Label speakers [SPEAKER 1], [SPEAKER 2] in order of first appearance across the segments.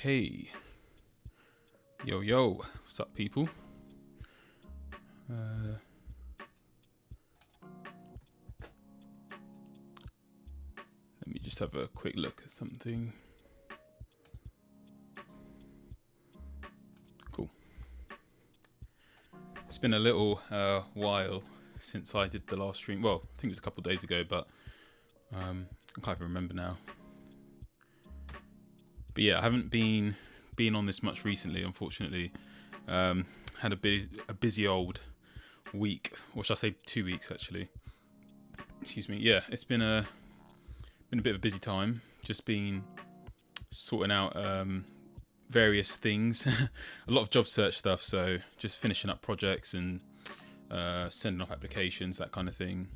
[SPEAKER 1] Okay. Yo, what's up, people? Let me just have a quick look at something. Cool. It's been a little while since I did the last stream. Well, I think it was a couple of days ago, but I can't even remember now. But yeah, I haven't been on this much recently, unfortunately. Had a busy old week, or should I say 2 weeks actually. Excuse me. Yeah, it's been a bit of a busy time. Just been sorting out various things, a lot of job search stuff. So just finishing up projects and sending off applications, that kind of thing.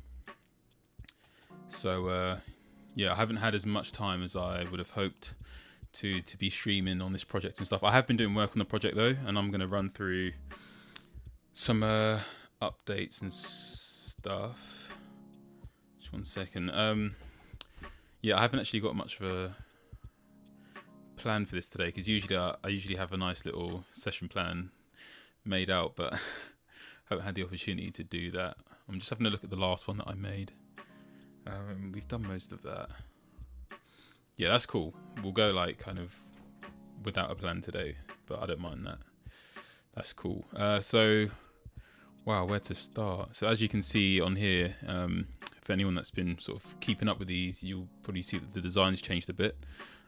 [SPEAKER 1] So yeah, I haven't had as much time as I would have hoped to be streaming on this project and stuff. I have been doing work on the project though, and I'm going to run through some updates and stuff. Just 1 second. Yeah, I haven't actually got much of a plan for this today, because usually I usually have a nice little session plan made out, but I haven't had the opportunity to do that. I'm just having a look at the last one that I made. We've done most of that. Yeah, that's cool. We'll go like kind of without a plan today, but I don't mind that. That's cool. So, wow, where to start? So as you can see on here, for anyone that's been sort of keeping up with these, you'll probably see that the design's changed a bit.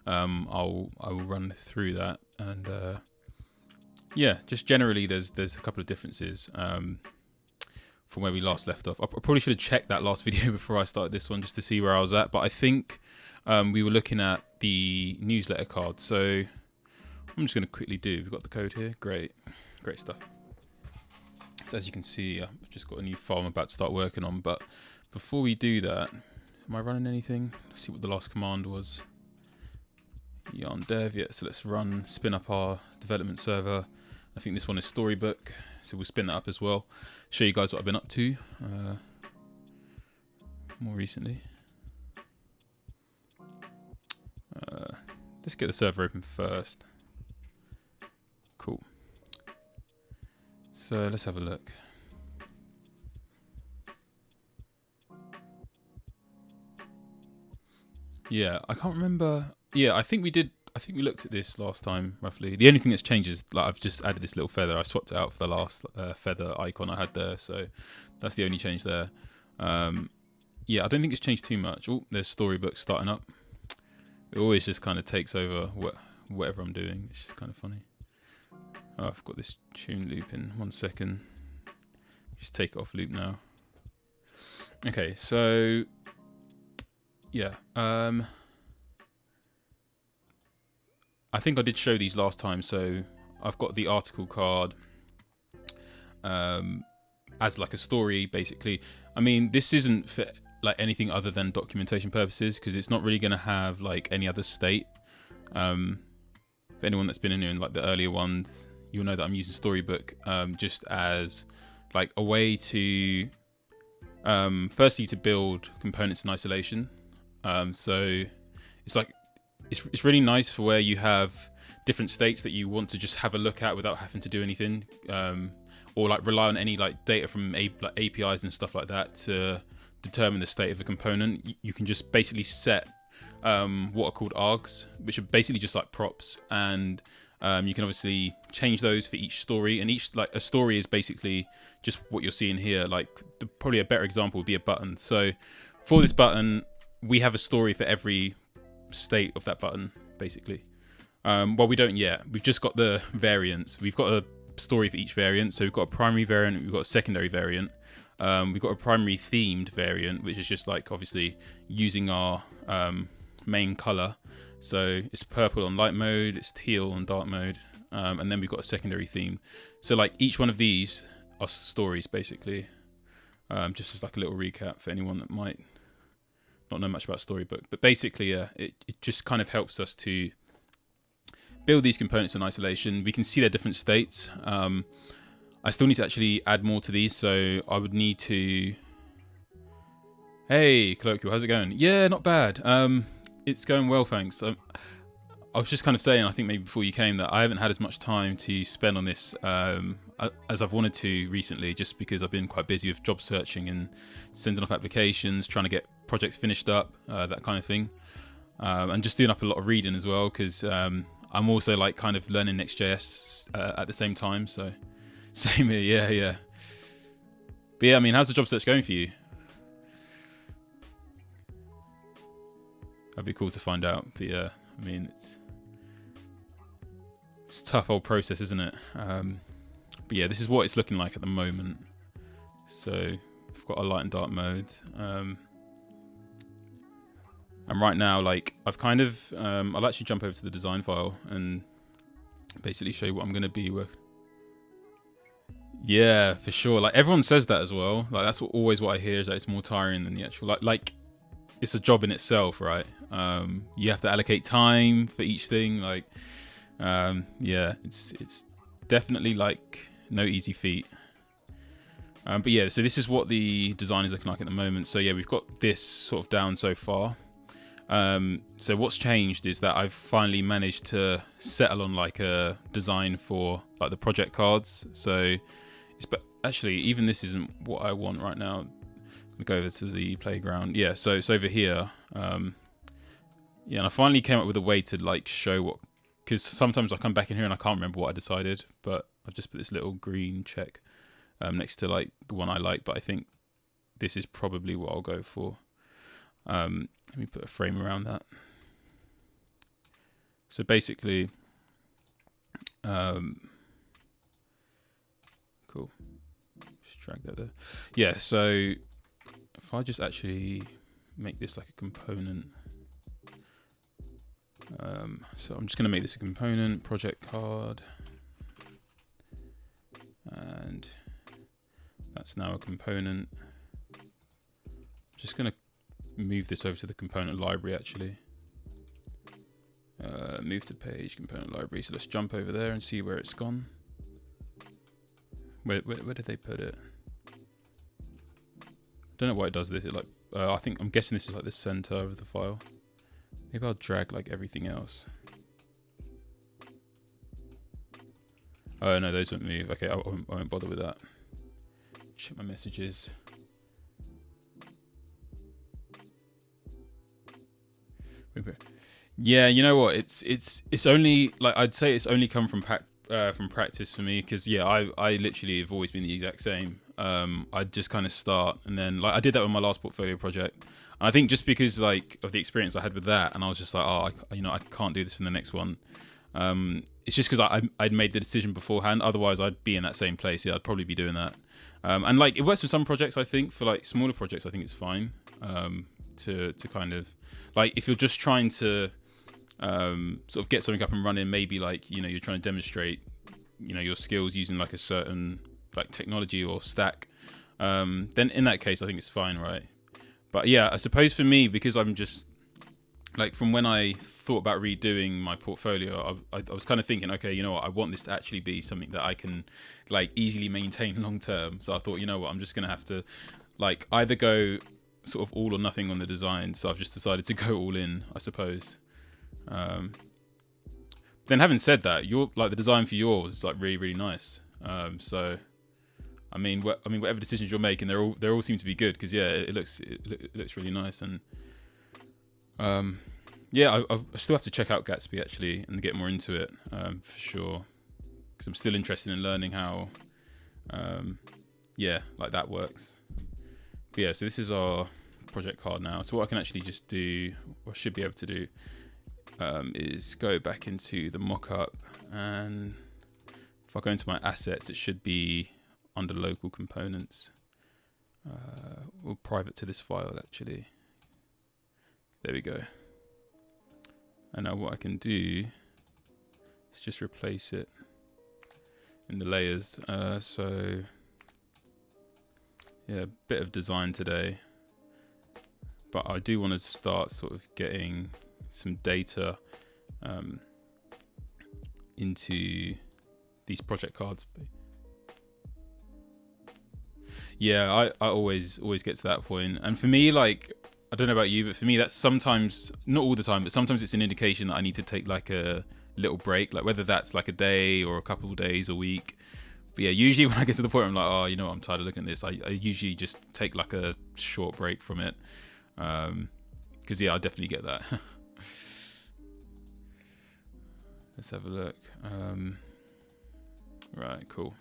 [SPEAKER 1] I will run through that, and yeah, just generally there's a couple of differences from where we last left off. I probably should have checked that last video before I started this one just to see where I was at, but I think we were looking at the newsletter card. So I'm just going to quickly do. We've got the code here. Great stuff. So as you can see, I've just got a new file I'm about to start working on. But before we do that, am I running anything? Let's see what the last command was. Yarn dev. Yeah, so let's spin up our development server. I think this one is Storybook, so we'll spin that up as well. Show you guys what I've been up to more recently. Let's get the server open first. Cool. So let's have a look. Yeah, I can't remember. Yeah, I think we did. I think we looked at this last time, roughly. The only thing that's changed is like I've just added this little feather. I swapped it out for the last feather icon I had there, so that's the only change there. Yeah, I don't think it's changed too much. Oh, there's Storybook starting up. It always just kind of takes over whatever I'm doing. It's just kind of funny. Oh, I've got this tune loop in. 1 second. Just take it off loop now. Okay, so yeah. I think I did show these last time. So I've got the article card as like a story, basically. I mean, this isn't for like anything other than documentation purposes, because it's not really going to have like any other state. For anyone that's been in here in like the earlier ones, you'll know that I'm using Storybook just as like a way to firstly to build components in isolation. So it's like it's really nice for where you have different states that you want to just have a look at without having to do anything, or like rely on any like data from like APIs and stuff like that to determine the state of a component. You can just basically set what are called args, which are basically just like props, and you can obviously change those for each story, and each like a story is basically just what you're seeing here. Like probably a better example would be a button. So for this button, we have a story for every state of that button, basically. Well, we don't yet. We've just got the variants. We've got a story for each variant. So we've got a primary variant, we've got a secondary variant. We've got a primary themed variant, which is just like obviously using our main color. So it's purple on light mode, it's teal on dark mode, and then we've got a secondary theme. So like each one of these are stories, basically. Just as like a little recap for anyone that might not know much about Storybook. But basically, it just kind of helps us to build these components in isolation. We can see their different states. I still need to actually add more to these, so I would need to... Hey, Colloquial, how's it going? Yeah, not bad. It's going well, thanks. I was just kind of saying, I think maybe before you came, that I haven't had as much time to spend on this as I've wanted to recently, just because I've been quite busy with job searching and sending off applications, trying to get projects finished up, that kind of thing, and just doing up a lot of reading as well, because I'm also like kind of learning Next.js at the same time. So same here, yeah. But yeah, I mean, how's the job search going for you? That'd be cool to find out. But yeah, I mean, it's a tough old process, isn't it? But yeah, this is what it's looking like at the moment. So we've got a light and dark mode. And right now, like, I've kind of, I'll actually jump over to the design file and basically show you what I'm going to be with. Yeah, for sure. Like, everyone says that as well. Like, that's always what I hear, is that it's more tiring than the actual, like it's a job in itself, right? You have to allocate time for each thing. Like, yeah, it's definitely like no easy feat. But yeah, so this is what the design is looking like at the moment. So yeah, we've got this sort of down so far. So what's changed is that I've finally managed to settle on like a design for like the project cards. So but actually, even this isn't what I want right now. I'm gonna go over to the playground. Yeah, so it's over here. Yeah, and I finally came up with a way to like show what, because sometimes I come back in here and I can't remember what I decided, but I've just put this little green check next to like the one I like, but I think this is probably what I'll go for. Let me put a frame around that. So basically, cool. Just drag that there. Yeah, so if I just actually make this like a component. So I'm just going to make this a component, project card. And that's now a component. Just going to move this over to the component library actually. Move to page, component library. So let's jump over there and see where it's gone. Where did they put it? Don't know why it does this. It like I'm guessing this is like the center of the file. Maybe I'll drag like everything else. Oh no, those won't move. Okay, I won't bother with that. Check my messages. Yeah, you know what? It's only like, I'd say it's only come from practice for me, because yeah, I literally have always been the exact same. I'd just kind of start, and then like I did that with my last portfolio project. And I think just because like of the experience I had with that, and I was just like, oh, I can't do this for the next one. It's just because I'd made the decision beforehand. Otherwise, I'd be in that same place. Yeah, I'd probably be doing that. And like it works for some projects. I think for like smaller projects, I think it's fine to kind of like, if you're just trying to sort of get something up and running, maybe like, you're trying to demonstrate, your skills using like a certain like technology or stack, then in that case, I think it's fine, right? But yeah, I suppose for me, because I'm just like, from when I thought about redoing my portfolio, I was kind of thinking, okay, you know what, I want this to actually be something that I can like easily maintain long term. So I thought, you know what, I'm just gonna have to like either go sort of all or nothing on the design. So I've just decided to go all in, I suppose. Then having said that, the design for yours is like really, really nice. So I mean, whatever decisions you're making, they all seem to be good, because yeah, it looks really nice. And yeah, I still have to check out Gatsby actually and get more into it, for sure, because I'm still interested in learning how yeah, like that works. But yeah, so this is our project card now. So what I can actually just do, or should be able to do, is go back into the mockup, and if I go into my assets, it should be under local components. We'll private to this file actually. There we go. And now what I can do is just replace it in the layers. So yeah, a bit of design today, but I do want to start sort of getting some data into these project cards. Yeah, I always get to that point, and for me, like, I don't know about you, but for me, that's sometimes, not all the time, but sometimes it's an indication that I need to take like a little break, like whether that's like a day or a couple of days, a week. But yeah, usually when I get to the point where I'm like, oh, you know what, I'm tired of looking at this, I usually just take like a short break from it. Because yeah, I definitely get that. Let's have a look. Right, cool.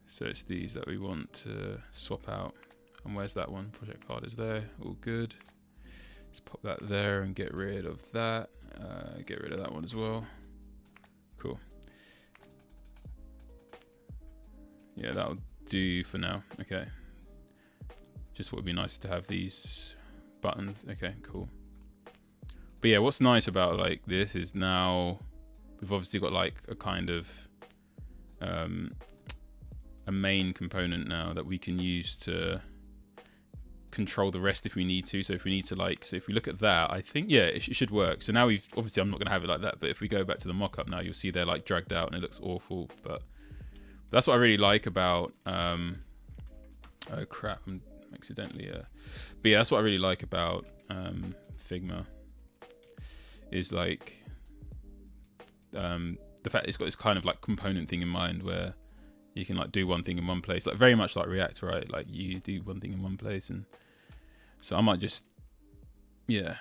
[SPEAKER 1] So it's these that we want to swap out. And where's that one? Project card is there. All good. Let's pop that there and get rid of that. Get rid of that one as well. Cool. Yeah, that'll do for now. Okay. Just thought it'd be nice to have these buttons. Okay, cool. But yeah, what's nice about like this is now we've obviously got like a kind of a main component now that we can use to control the rest if we need to. So if we need to like, so if we look at that, I think, yeah, it should work. So now we've, obviously I'm not going to have it like that, but if we go back to the mock-up now, you'll see they're like dragged out and it looks awful. But that's what I really like about, oh crap, I'm accidentally, but yeah, that's what I really like about Figma is like the fact it's got this kind of like component thing in mind where you can like do one thing in one place, like very much like React, right? Like you do one thing in one place, and so I might just, yeah,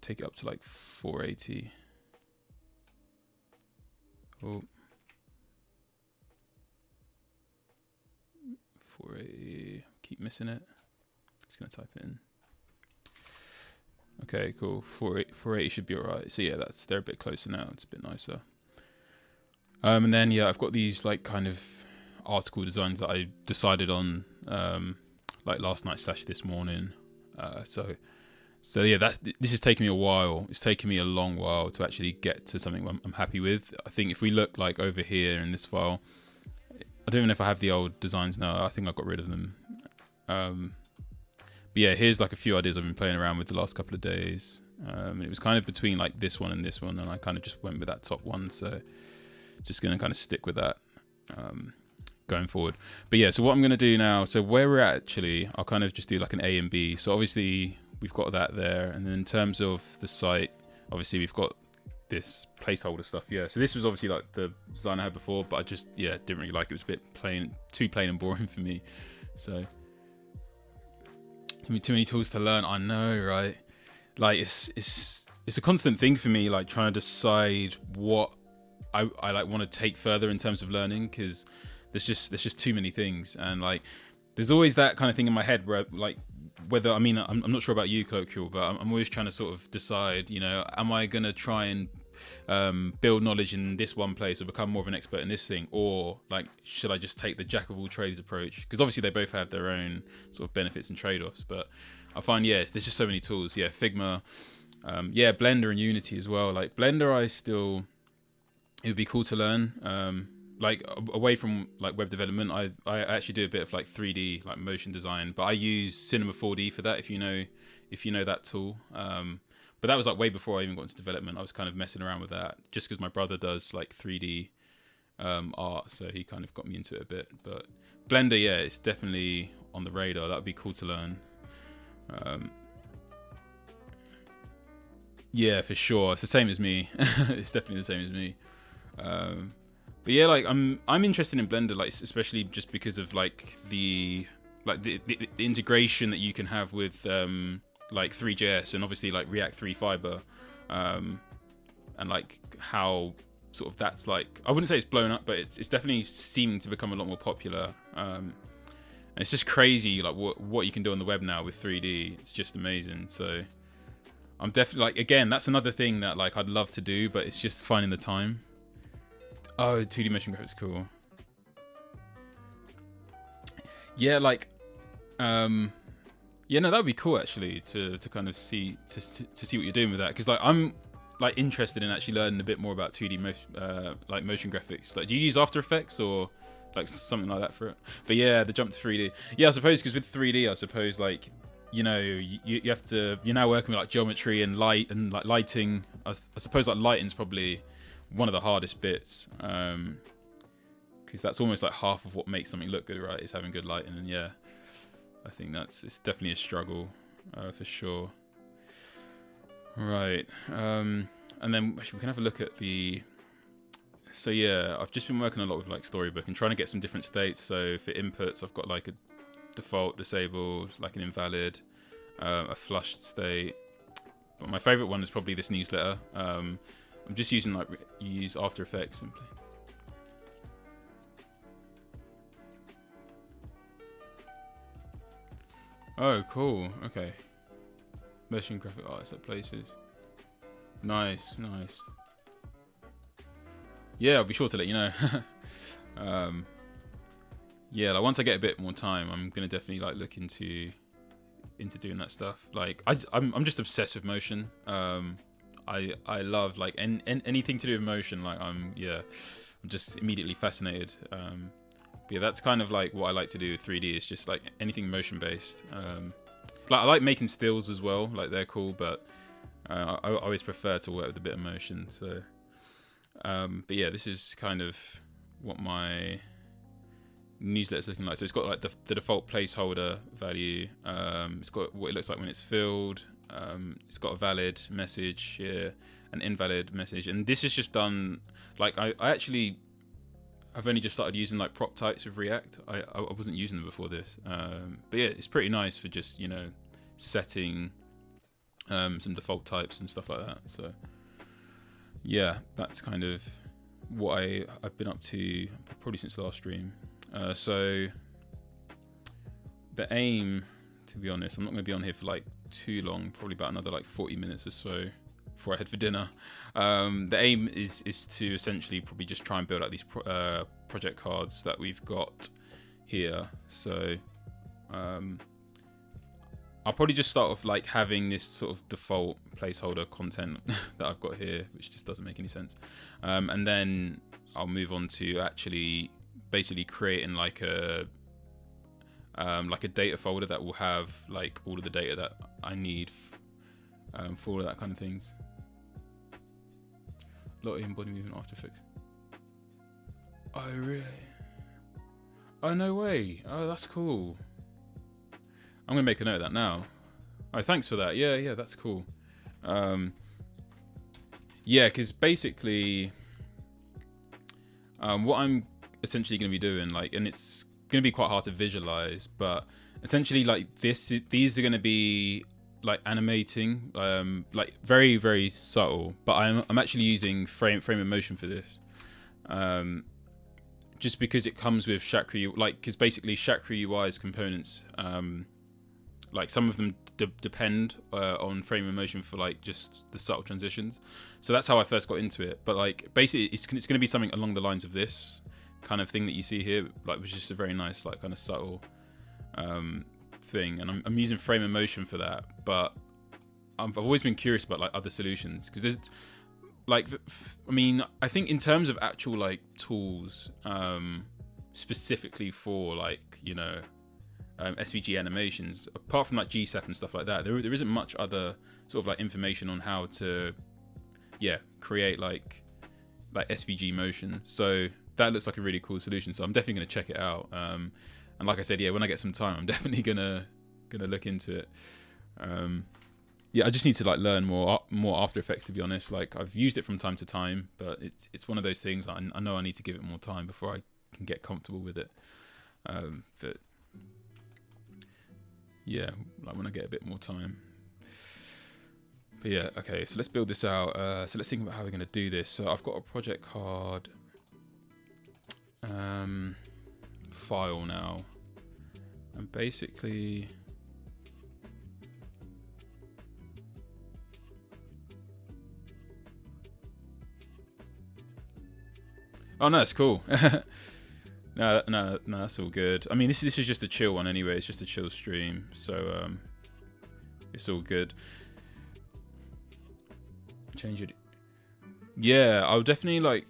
[SPEAKER 1] take it up to like 480. Oh, 480. Keep missing it. Just gonna type it in. Okay, cool. 480 should be alright. So yeah, they're a bit closer now. It's a bit nicer. And then yeah, I've got these like kind of article designs that I decided on like last night / this morning. So yeah, this has taken me a while. It's taken me a long while to actually get to something I'm happy with. I think if we look like over here in this file, I don't even know if I have the old designs now. I think I got rid of them. But yeah, here's like a few ideas I've been playing around with the last couple of days. It was kind of between like this one, and I kind of just went with that top one. So just gonna kind of stick with that going forward. But yeah, so what I'm gonna do now, so where we're at actually, I'll kind of just do like an A and B. So obviously we've got that there, and then in terms of the site, obviously we've got this placeholder stuff. Yeah, so this was obviously like the design I had before, but I just, yeah, didn't really like it. It was a bit too plain and boring for me. So too many tools to learn. I know, right? Like it's a constant thing for me, like trying to decide what I like want to take further in terms of learning, because there's just too many things, and like there's always that kind of thing in my head where like whether, I mean, I'm not sure about you, Colloquial, but I'm always trying to sort of decide, you know, am I gonna try and build knowledge in this one place or become more of an expert in this thing, or like should I just take the jack of all trades approach? Because obviously they both have their own sort of benefits and trade-offs, but I find, yeah, there's just so many tools. Yeah, Figma, yeah, Blender and Unity as well. Like Blender, it would be cool to learn. Like away from like web development, I actually do a bit of like 3D like motion design, but I use Cinema 4D for that, if you know that tool. But that was like way before I even got into development. I was kind of messing around with that just because my brother does like 3D art, so he kind of got me into it a bit. But Blender, yeah, it's definitely on the radar. That would be cool to learn. Yeah, for sure. It's the same as me. It's definitely the same as me. But yeah, like I'm interested in Blender, like especially just because of like the integration that you can have with like 3JS and obviously like React 3 Fiber, and like how sort of that's like, I wouldn't say it's blown up, but it's definitely seeming to become a lot more popular. And it's just crazy like what you can do on the web now with 3D. It's just amazing. So I'm definitely like, again, that's another thing that like I'd love to do, but it's just finding the time. Oh, 2D motion graphics, cool. Yeah, like yeah, no, that would be cool actually to kind of see to see what you're doing with that, because like I'm like interested in actually learning a bit more about 2D motion graphics. Like, do you use After Effects or like something like that for it? But yeah, the jump to 3D. Yeah, I suppose because with 3D, I suppose like, you know, you have to, you're now working with like geometry and light and like lighting. I suppose like lighting's probably one of the hardest bits, because that's almost like half of what makes something look good, right? Is having good lighting. And yeah, I think it's definitely a struggle. for sure. Right. And then actually we can have a look at the. So yeah, I've just been working a lot with like Storybook and trying to get some different states. So for inputs, I've got like a default, disabled, like an invalid, a flushed state. But my favorite one is probably this newsletter. I'm just using like use After Effects simply. Oh, cool. Okay. Motion graphic artists at places. Nice. Yeah, I'll be sure to let you know. Yeah, like once I get a bit more time, I'm gonna definitely like look into doing that stuff. Like I'm just obsessed with motion. I love like anything to do with motion. Like I'm just immediately fascinated. But yeah, that's kind of like what I like to do with 3D. Is just like anything motion based. Like I like making stills as well. Like they're cool, but I always prefer to work with a bit of motion. So, but yeah, this is kind of what my newsletter's looking like. So it's got like the default placeholder value. It's got what it looks like when it's filled. It's got a valid message here, an invalid message, and this is just done. Like I've only just started using like prop types with React. I wasn't using them before this. But yeah, it's pretty nice for just setting some default types and stuff like that. So yeah, that's kind of what I've been up to probably since the last stream. So the aim, to be honest, I'm not going to be on here for like too long, probably about another like 40 minutes or so before I head for dinner. The aim is to essentially probably just try and build out these project cards that we've got here. So I'll probably just start off like having this sort of default placeholder content that I've got here, which just doesn't make any sense. And then I'll move on to actually basically creating like a data folder that will have like all of the data that I need for all of that kind of things. A lot of body movement After Effects. Oh really? Oh no way! Oh, that's cool. I'm gonna make a note of that now. Oh, thanks for that. Yeah, that's cool. Yeah, because basically, what I'm essentially gonna be doing, like, and it's gonna be quite hard to visualize, but essentially, like these are gonna be like animating, like very very subtle. But I'm actually using frame of motion for this. Just because it comes with Chakra UI, like, because basically Chakra UI's components, like some of them depend on frame of motion for like just the subtle transitions. So that's how I first got into it. But like basically it's going to be something along the lines of this kind of thing that you see here, like, which is just a very nice like kind of subtle thing. And I'm using frame of motion for that. But I've always been curious about like other solutions, because there's like, I mean, I think in terms of actual like tools, specifically for like, SVG animations, apart from like GSAP and stuff like that, there isn't much other sort of like information on how to, create like SVG motion. So that looks like a really cool solution. So I'm definitely going to check it out. And like I said, when I get some time, I'm definitely gonna look into it. I just need to like learn more After Effects, to be honest. Like I've used it from time to time, but it's one of those things I know I need to give it more time before I can get comfortable with it. But yeah, like when I get a bit more time. But yeah, okay, so let's build this out. So let's think about how we're going to do this. So I've got a project card file now, and basically oh no, it's cool. No, that's all good. I mean, this is just a chill one anyway. It's just a chill stream, so it's all good. Change it. Yeah, I'll definitely like.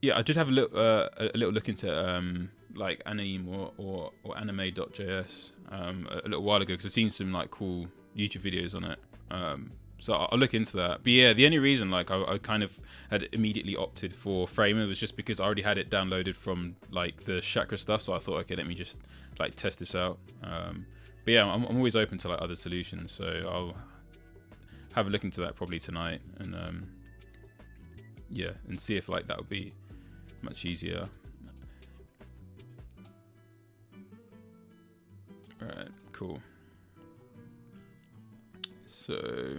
[SPEAKER 1] Yeah, I did have a little look into like Anime or Anime.js a little while ago, because I've seen some like cool YouTube videos on it. So I'll look into that. But yeah, the only reason like I kind of had immediately opted for Framer was just because I already had it downloaded from like the Chakra stuff. So I thought, okay, let me just like test this out. But But yeah, I'm always open to like other solutions, so I'll have a look into that probably tonight, and yeah, and see if like that would be much easier. Alright, cool. So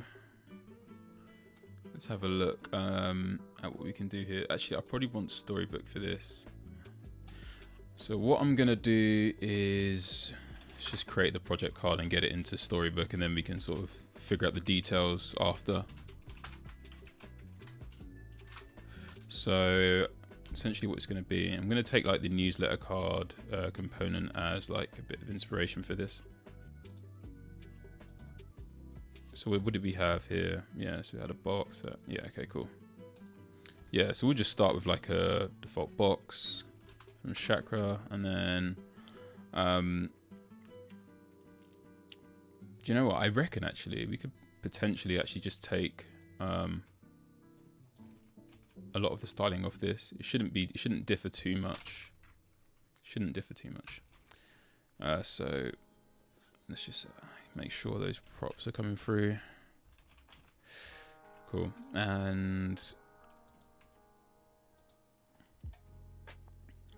[SPEAKER 1] let's have a look at what we can do here. Actually, I probably want Storybook for this. So what I'm gonna do is just create the project card and get it into Storybook, and then we can sort of figure out the details after. So essentially what it's going to be, I'm going to take like the newsletter card component as like a bit of inspiration for this. So what did we have here? Yeah, so we had a box. Yeah, okay, cool. Yeah, so we'll just start with like a default box from Chakra, and then do you know what? I reckon actually we could potentially actually just take a lot of the styling off this. It shouldn't differ too much. So let's just make sure those props are coming through. Cool. And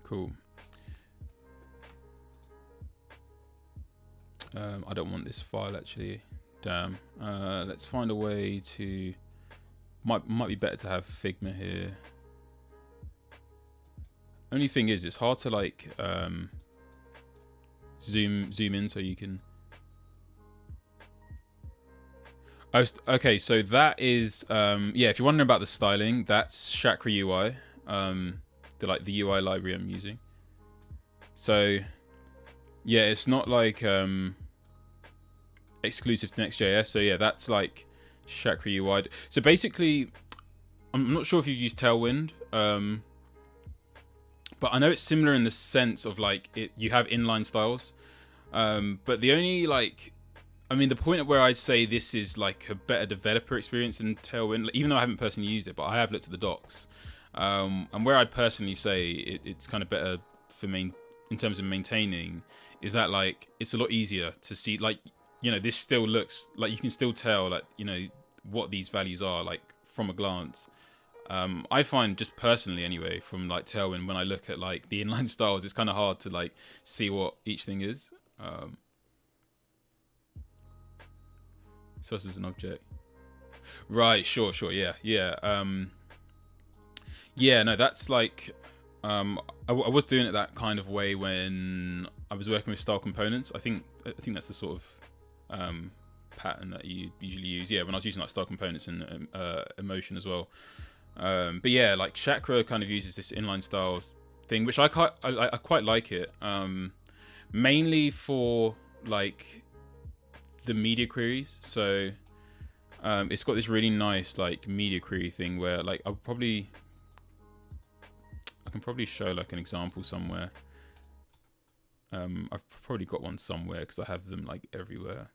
[SPEAKER 1] cool. I don't want this file actually. Damn. Let's find a way to. Might be better to have Figma here. Only thing is, it's hard to like zoom in so you can. Oh, okay, so that is yeah. If you're wondering about the styling, that's Chakra UI, the UI library I'm using. So yeah, it's not like exclusive to Next.js. So yeah, that's like Chakra UI. So basically, I'm not sure if you've used Tailwind, but I know it's similar in the sense of like you have inline styles, but the only like, I mean, the point at where I'd say this is like a better developer experience than Tailwind, even though I haven't personally used it, but I have looked at the docs, and where I'd personally say it's kind of better for in terms of maintaining, is that like it's a lot easier to see, like, you know, this still looks like you can still tell, like, you know, what these values are like from a glance. I find, just personally anyway, from like Tailwind, when I look at like the inline styles, it's kind of hard to like see what each thing is. So this is an object, right? Sure, yeah. Yeah, no, that's like I was doing it that kind of way when I was working with style components. I think that's the sort of pattern that you usually use. Yeah, when I was using like style components and emotion as well. But yeah, like Chakra kind of uses this inline styles thing, which I quite like it. Mainly for like the media queries. So it's got this really nice like media query thing where like I can probably show like an example somewhere. I've probably got one somewhere because I have them like everywhere.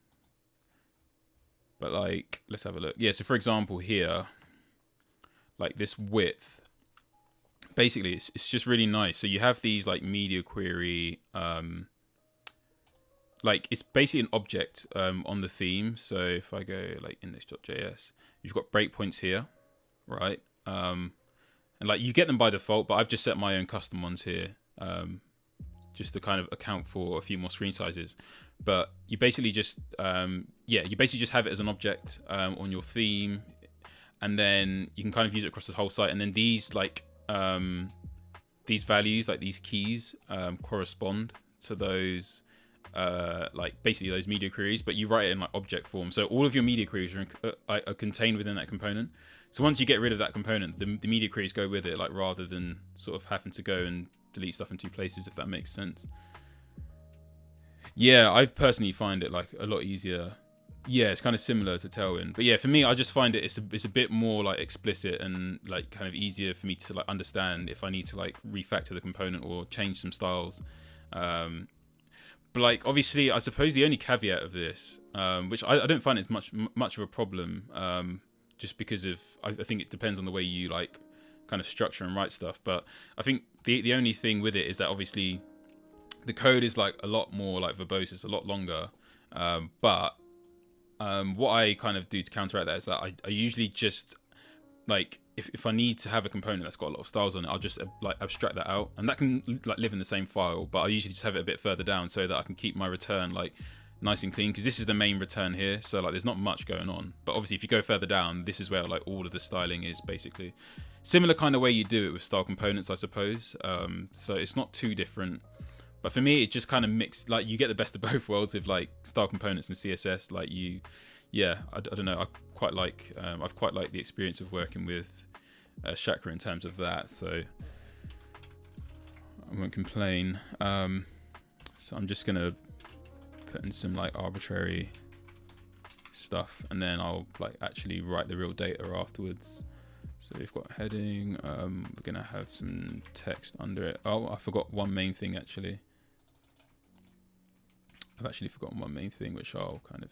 [SPEAKER 1] But like, let's have a look. Yeah, so for example here, like this width, basically it's just really nice. So you have these like media query, like it's basically an object on the theme. So if I go like index.js, you've got breakpoints here, right? And like you get them by default, but I've just set my own custom ones here, just to kind of account for a few more screen sizes. But you basically just you basically just have it as an object on your theme, and then you can kind of use it across the whole site. And then these like these values, like these keys, correspond to those like basically those media queries, but you write it in like object form. So all of your media queries are contained within that component. So once you get rid of that component, the media queries go with it, like rather than sort of having to go and delete stuff in two places, if that makes sense. Yeah, I personally find it like a lot easier. Yeah, it's kind of similar to Tailwind, but yeah, for me, I just find it's a bit more like explicit and like kind of easier for me to like understand if I need to like refactor the component or change some styles. But like obviously, I suppose the only caveat of this, which I don't find it's much of a problem, just because of I think it depends on the way you like kind of structure and write stuff. But I think the only thing with it is that obviously the code is like a lot more like verbose, it's a lot longer, But what I kind of do to counteract that is that I usually just like if I need to have a component that's got a lot of styles on it, I'll just like abstract that out, and that can like live in the same file. But I usually just have it a bit further down so that I can keep my return like nice and clean, because this is the main return here, so like there's not much going on. But obviously if you go further down, this is where like all of the styling is, basically similar kind of way you do it with style components, I suppose. So it's not too different, but for me it just kind of mixed, like you get the best of both worlds with like style components and CSS. Like I don't know, I've quite liked the experience of working with Chakra in terms of that, so I won't complain. So I'm just gonna put in some like arbitrary stuff, and then I'll like actually write the real data afterwards. So we've got heading, we're gonna have some text under it. Oh, I forgot one main thing actually. I've actually forgotten one main thing, which I'll kind of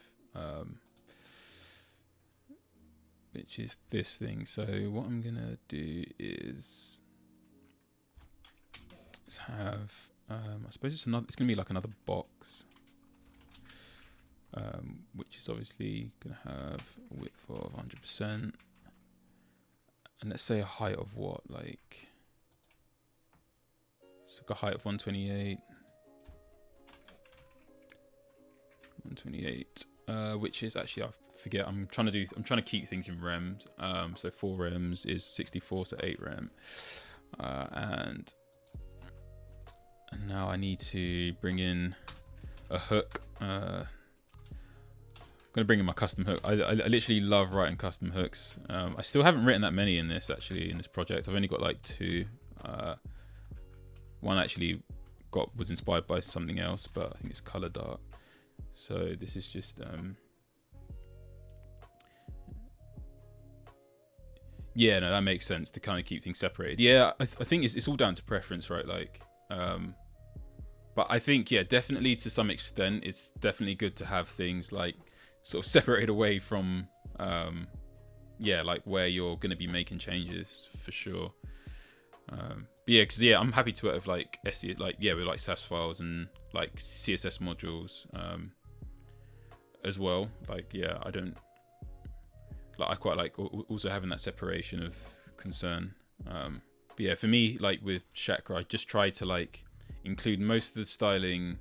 [SPEAKER 1] which is this thing. So what I'm gonna do is let's have I suppose it's gonna be like another box, which is obviously gonna have a width of 100%, and let's say a height of what, like it's like a height of 128, which is actually, I forget, I'm trying to keep things in rems. So 4 rems is 64, so 8 rem, and now I need to bring in a hook. I'm gonna bring in my custom hook. I literally love writing custom hooks. I still haven't written that many in this project. I've only got like 2. One actually was inspired by something else, but I think it's color dark. So this is just yeah, no, that makes sense to kind of keep things separated. Yeah, I think it's all down to preference, right? Like but I think, yeah, definitely to some extent it's definitely good to have things like sort of separated away from yeah, like where you're going to be making changes, for sure. But yeah, because yeah, I'm happy to work with like SE, like yeah, with like SAS files and like CSS modules as well. Like yeah, I quite like also having that separation of concern. But yeah, for me, like with Chakra, I just try to like include most of the styling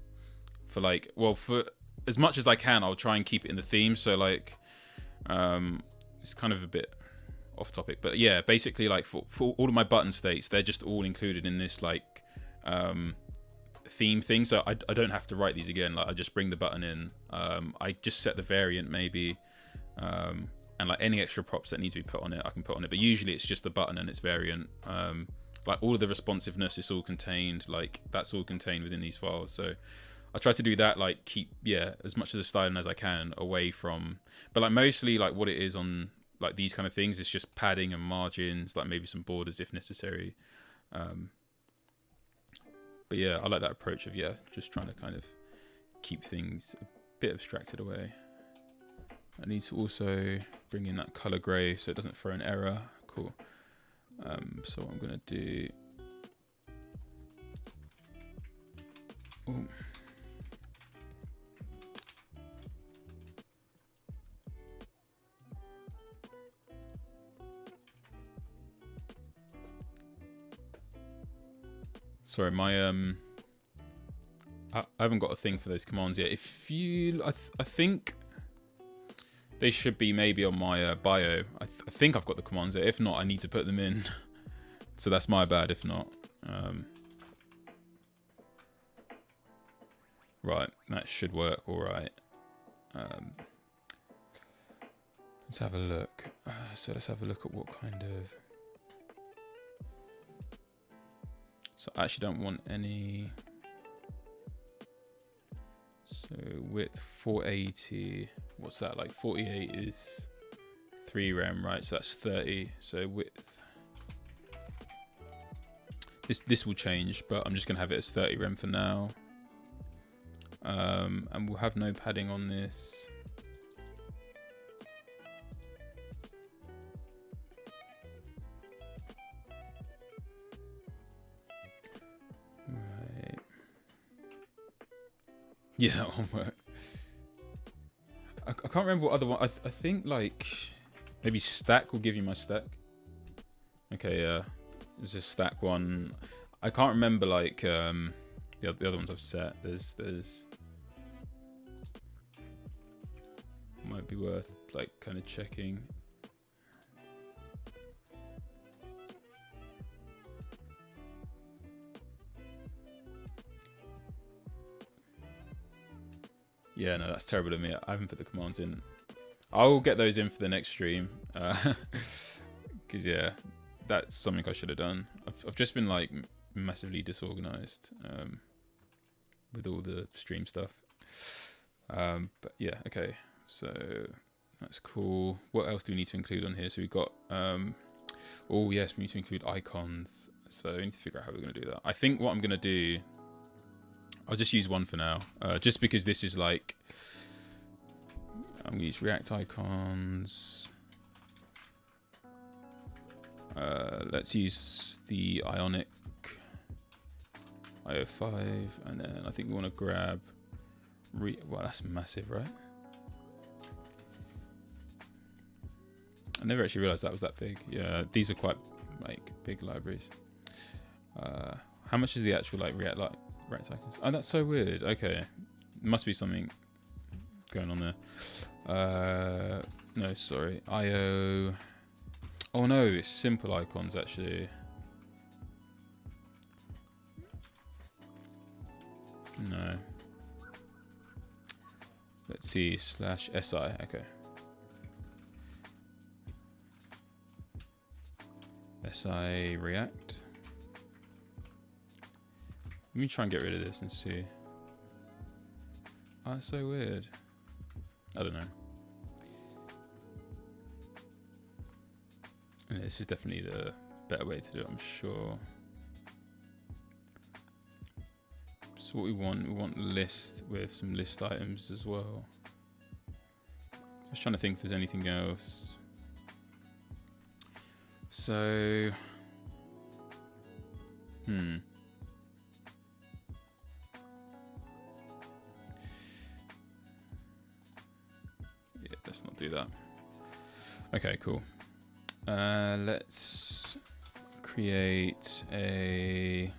[SPEAKER 1] for like, well, for as much as I can, I'll try and keep it in the theme. So like it's kind of a bit off topic, but yeah, basically like for all of my button states, they're just all included in this like theme thing, so I don't have to write these again. Like I just bring the button in, I just set the variant maybe, and like any extra props that need to be put on it, I can put on it, but usually it's just the button and its variant. Like all of the responsiveness is all contained, like that's all contained within these files. So I try to do that, like keep, yeah, as much of the styling as I can away from, but like mostly like what it is on like these kind of things, it's just padding and margins, like maybe some borders if necessary. But yeah, I like that approach of, yeah, just trying to kind of keep things a bit abstracted away. I need to also bring in that color gray so it doesn't throw an error. Cool. So what I'm gonna do, ooh. Sorry, my I haven't got a thing for those commands yet. If you, I think they should be maybe on my bio. I think I've got the commands there. If not, I need to put them in. So that's my bad if not. Right, that should work all right. Let's have a look. So let's have a look at what kind of... So I actually don't want any... So width 480, what's that, like 48 is 3 rem, right? So that's 30. So width, this will change, but I'm just gonna have it as 30 rem for now. And we'll have no padding on this. Right. Yeah, that one works. I can't remember what other one. I think like maybe stack will give you my stack. Okay, yeah, there's a stack one. I can't remember like the other ones I've set. There's might be worth like kind of checking. Yeah, no, that's terrible of me. I haven't put the commands in. I'll get those in for the next stream. Because, yeah, that's something I should have done. I've just been, like, massively disorganized with all the stream stuff. But, yeah, okay. So, that's cool. What else do we need to include on here? So, we've got... oh, yes, we need to include icons. So, we need to figure out how we're going to do that. I think what I'm going to do... I'll just use one for now, just because this is like, I'm going to use React icons. Let's use the Ionic IO5, and then I think we want to grab, well, that's massive, right? I never actually realized that was that big. Yeah, these are quite like big libraries. How much is the actual like React icons? Oh, that's so weird. Okay, must be something going on there. No, sorry. IO. Oh no, it's simple icons actually. No. Let's see. /si. Okay. SI React. Let me try and get rid of this and see. Oh, that's so weird. I don't know. And this is definitely the better way to do it, I'm sure. So what we want list with some list items as well. Just trying to think if there's anything else. So, yeah, let's not do that. Okay, cool. Let's create a,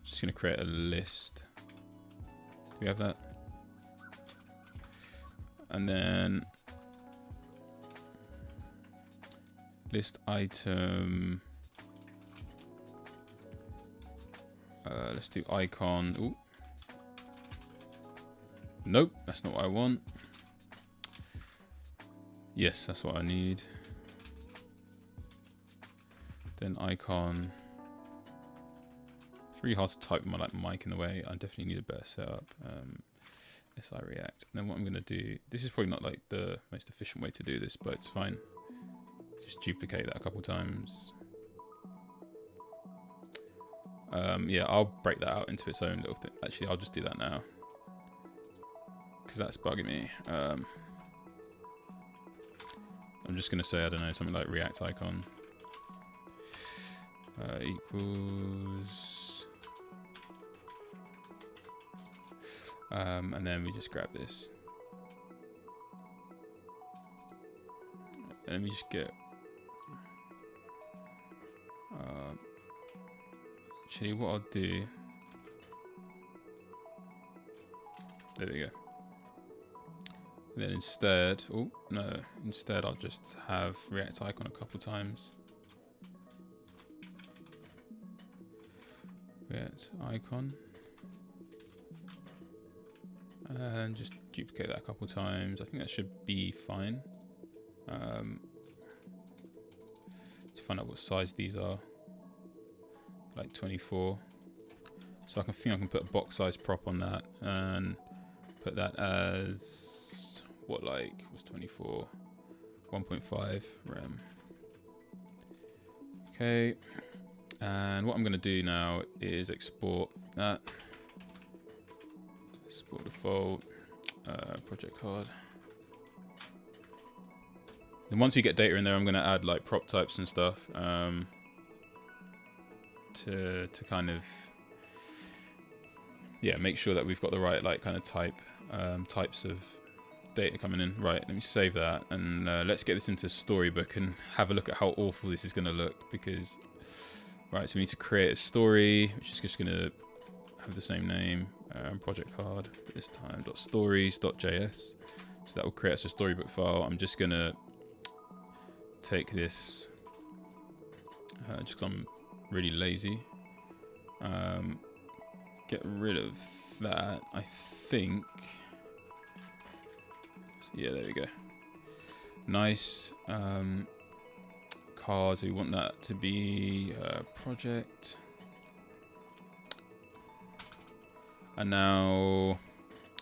[SPEAKER 1] just gonna create a list. Do we have that? And then list item. Let's do icon. Ooh. Nope, that's not what I want. Yes, that's what I need. Then icon. It's really hard to type with my like mic in the way. I definitely need a better setup. SI React. And then what I'm gonna do, this is probably not like the most efficient way to do this, but it's fine. Just duplicate that a couple times. Yeah, I'll break that out into its own little thing. Actually, I'll just do that now, because that's bugging me. I'm just gonna say, I don't know, something like React icon equals, and then we just grab this. Let me just get. Actually, what I'll do. There we go. And then instead, oh no, instead I'll just have React icon a couple times. React icon. And just duplicate that a couple times. I think that should be fine. To find out what size these are. Like 24. So I think I can put a box size prop on that and put that as what, like was 24, 1.5 rem. Okay, and what I'm going to do now is export that. Export default project card. And once we get data in there, I'm going to add like prop types and stuff to kind of, yeah, make sure that we've got the right like kind of types of data coming in. Right, let me save that, and let's get this into Storybook and have a look at how awful this is going to look. Because, right, so we need to create a story, which is just going to have the same name, project card, but this time .stories.js. So that will create us a Storybook file. I'm just going to take this, just because I'm really lazy. Get rid of that, I think. Yeah, there we go. Nice. Cars, we want that to be project. And now,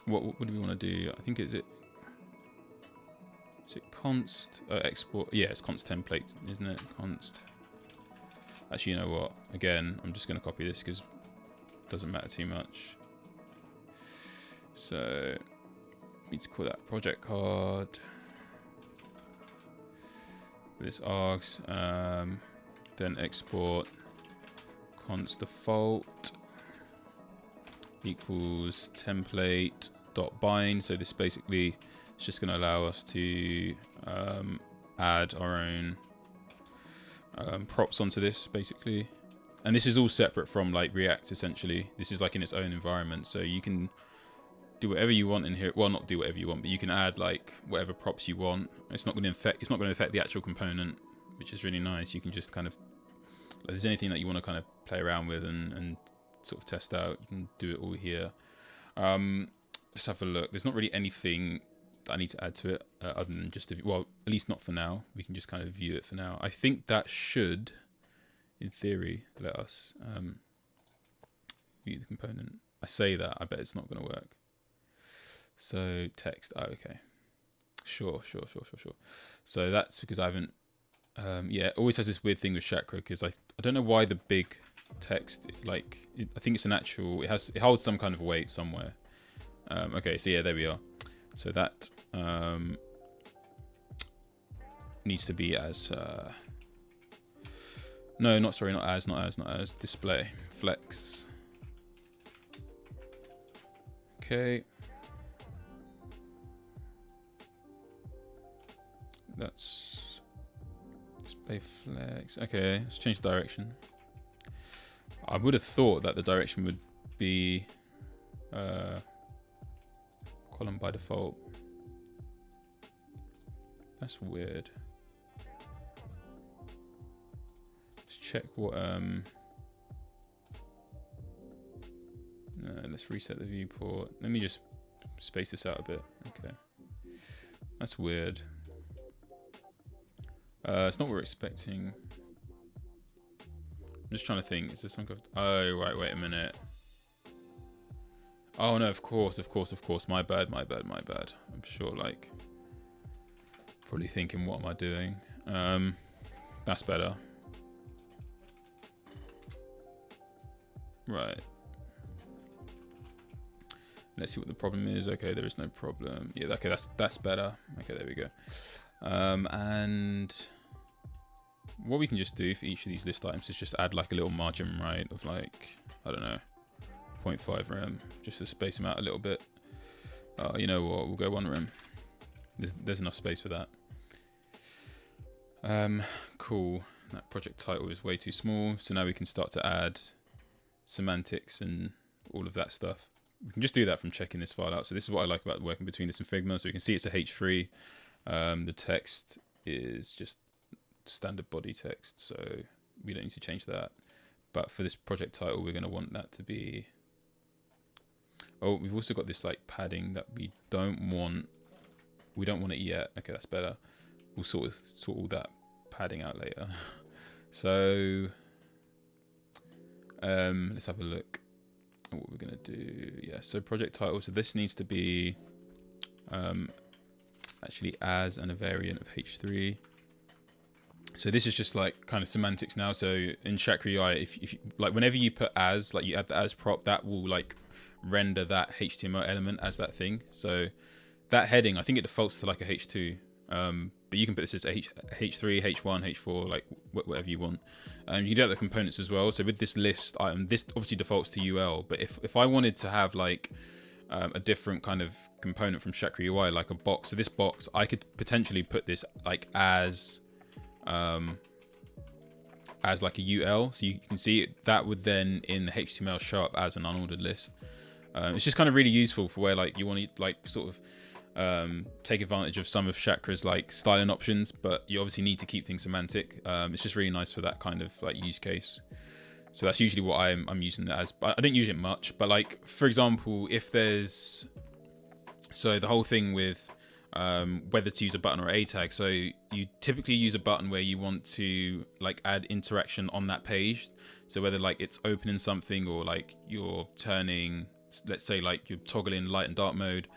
[SPEAKER 1] what do we want to do? I think is it const export? Yeah, it's const template, isn't it? Const. Actually, you know what? Again, I'm just going to copy this because it doesn't matter too much. So, need to call that project card. This args, then export const default equals template dot bind. So this basically is just going to allow us to add our own props onto this, basically. And this is all separate from like React. Essentially, this is like in its own environment, so you can do whatever you want in here. Well, not do whatever you want, but you can add like whatever props you want. It's not going to affect. It's not going to affect the actual component, which is really nice. You can just kind of, if there's anything that you want to kind of play around with and sort of test out, you can do it all here. Let's have a look. There's not really anything that I need to add to it other than just well, at least not for now. We can just kind of view it for now. I think that should, in theory, let us view the component. I say that, I bet it's not going to work. So text, oh, okay. Sure. So that's because I haven't, yeah, it always has this weird thing with Chakra, because I don't know why the big text, like, I think it's an actual, it holds some kind of weight somewhere. Okay, so yeah, there we are. So that needs to be as, no, not as, display, flex. Okay. That's display flex. Okay, let's change the direction. I would have thought that the direction would be column by default. That's weird. Let's check what let's reset the viewport. Let me just space this out a bit. Okay. That's weird. It's not what we're expecting. I'm just trying to think. Is there some kind of... Oh, right. Wait a minute. Oh, no. Of course. My bad. I'm sure, like... Probably thinking, what am I doing? That's better. Right. Let's see what the problem is. Okay, there is no problem. Yeah, okay, that's better. Okay, there we go. And what we can just do for each of these list items is just add like a little margin right of like, I don't know, 0.5 rem, just to space them out a little bit. You know what, we'll go 1 rem. There's enough space for that. Cool. That project title is way too small, so now we can start to add semantics and all of that stuff. We can just do that from checking this file out. So this is what I like about working between this and Figma. So we can see it's a H3. The text is just standard body text, so we don't need to change that. But for this project title, we're going to want that to be... Oh, we've also got this like padding that we don't want. We don't want it yet. Okay, that's better. We'll sort all that padding out later. So let's have a look at what we're going to do. Yeah, so project title. So this needs to be actually as and a variant of H3. So this is just like kind of semantics now. So in Chakra UI, if you, like whenever you put as, like you add the as prop, that will like render that HTML element as that thing. So that heading, I think it defaults to like a H2, but you can put this as H3, H1, H4, like whatever you want. You do have the components as well. So with this list item, this obviously defaults to UL, but if I wanted to have like a different kind of component from Chakra UI, like a box. So this box, I could potentially put this like as like a UL, so you can see it, that would then in the HTML show up as an unordered list. It's just kind of really useful for where like you want to like sort of take advantage of some of Chakra's like styling options, but you obviously need to keep things semantic. It's just really nice for that kind of like use case. So that's usually what I'm using it as, but I don't use it much. But like, for example, if there's, so the whole thing with whether to use a button or a tag. So you typically use a button where you want to like add interaction on that page. So whether like it's opening something or like you're turning, let's say like you're toggling light and dark mode.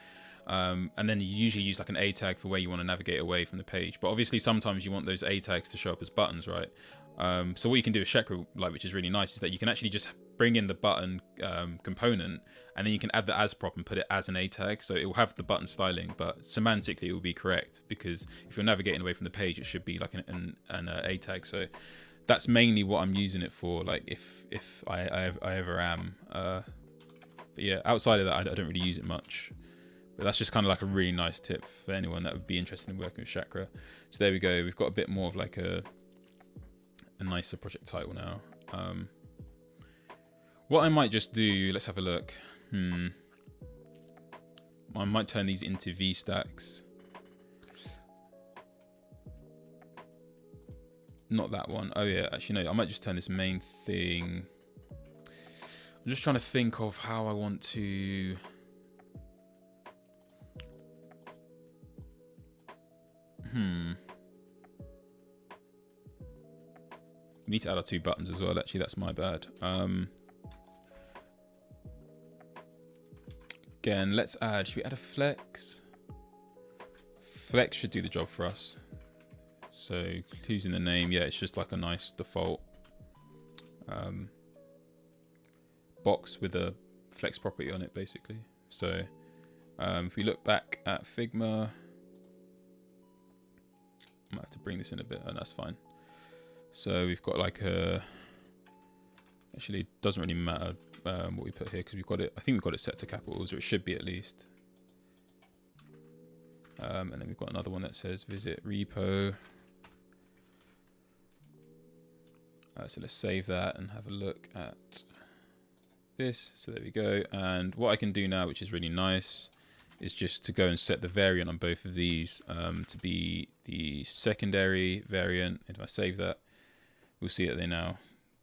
[SPEAKER 1] And then you usually use like an a tag for where you want to navigate away from the page. But obviously sometimes you want those a tags to show up as buttons, right? So what you can do with Chakra, like, which is really nice, is that you can actually just bring in the button component, and then you can add the as prop and put it as an a tag. So it will have the button styling, but semantically it will be correct, because if you're navigating away from the page, it should be like an a tag. So that's mainly what I'm using it for, like if I ever am. But yeah, outside of that, I don't really use it much. But that's just kind of like a really nice tip for anyone that would be interested in working with Chakra. So there we go. We've got a bit more of like a nicer project title now. What I might just do, let's have a look. I might turn these into VStacks. Not that one. Oh yeah, actually no, I might just turn this main thing. I'm just trying to think of how I want to. We need to add our 2 buttons as well. Actually, that's my bad. Again, let's add. Should we add a flex? Flex should do the job for us. So using the name, yeah, it's just like a nice default box with a flex property on it, basically. So if we look back at Figma, I might have to bring this in a bit, and that's fine. So we've got like a, actually it doesn't really matter what we put here, because we've got it, I think we've got it set to capitals, or it should be at least. And then we've got another one that says visit repo. So let's save that and have a look at this. So there we go. And what I can do now, which is really nice, is just to go and set the variant on both of these to be the secondary variant. If I save that, we'll see that they now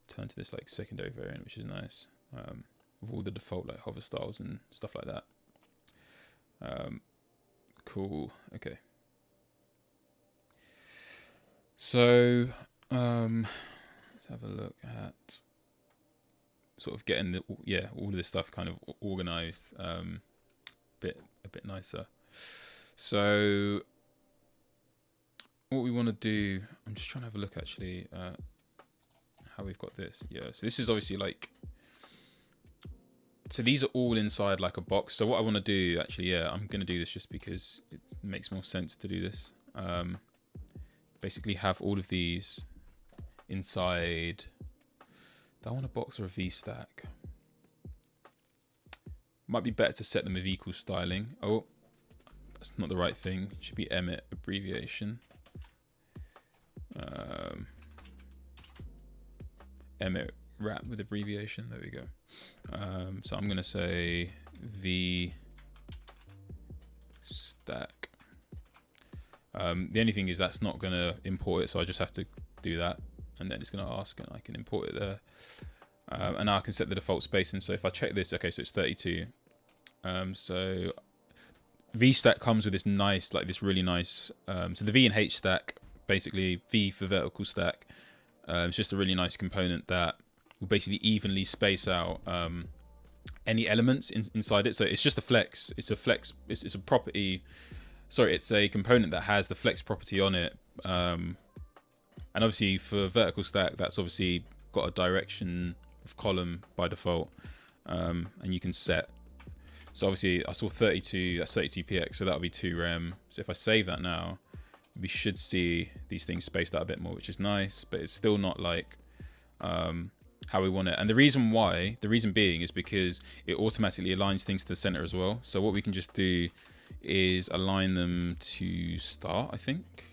[SPEAKER 1] turn to this like secondary variant, which is nice, with all the default like hover styles and stuff like that. Cool. Okay. So let's have a look at sort of getting the, yeah, all of this stuff kind of organized a bit nicer. So what we want to do, I'm just trying to have a look actually how we've got this. Yeah, so this is obviously like, so these are all inside like a box. So what I want to do actually, yeah, I'm going to do this just because it makes more sense to do this. Basically have all of these inside. Do I want a box or a VStack? Might be better to set them with equal styling. Oh, that's not the right thing. It should be emit abbreviation. Emit wrap with abbreviation. There we go. So I'm going to say VStack. The only thing is that's not going to import it, so I just have to do that, and then it's going to ask, and I can import it there. And now I can set the default spacing. So if I check this, okay, so it's 32. So VStack comes with this nice, like this really nice. So the V and H stack, basically V for vertical stack. It's just a really nice component that will basically evenly space out any elements inside it. So it's just a flex. It's a flex. It's a property. Sorry, it's a component that has the flex property on it. And obviously for vertical stack, that's obviously got a direction of column by default, and you can set. So obviously I saw 32, that's 32px, so that'll be 2 rem. So if I save that now, we should see these things spaced out a bit more, which is nice, but it's still not like how we want it. And the reason being is because it automatically aligns things to the center as well. So what we can just do is align them to start, I think.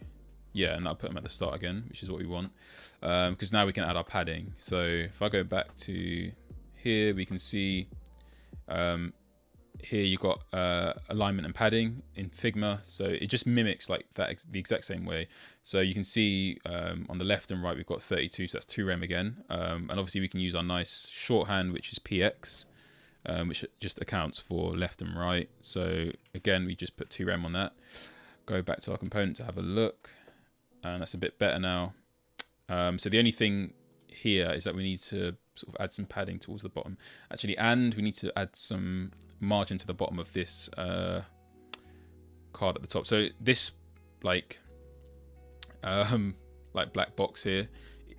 [SPEAKER 1] Yeah, and I'll put them at the start again, which is what we want. Because now we can add our padding. So if I go back to here, we can see here you've got alignment and padding in Figma. So it just mimics like that the exact same way. So you can see on the left and right, we've got 32, so that's 2rem again. And obviously we can use our nice shorthand, which is px, which just accounts for left and right. So again, we just put 2rem on that. Go back to our component to have a look. And that's a bit better now. So the only thing here is that we need to sort of add some padding towards the bottom. Actually, and we need to add some margin to the bottom of this card at the top. So this like black box here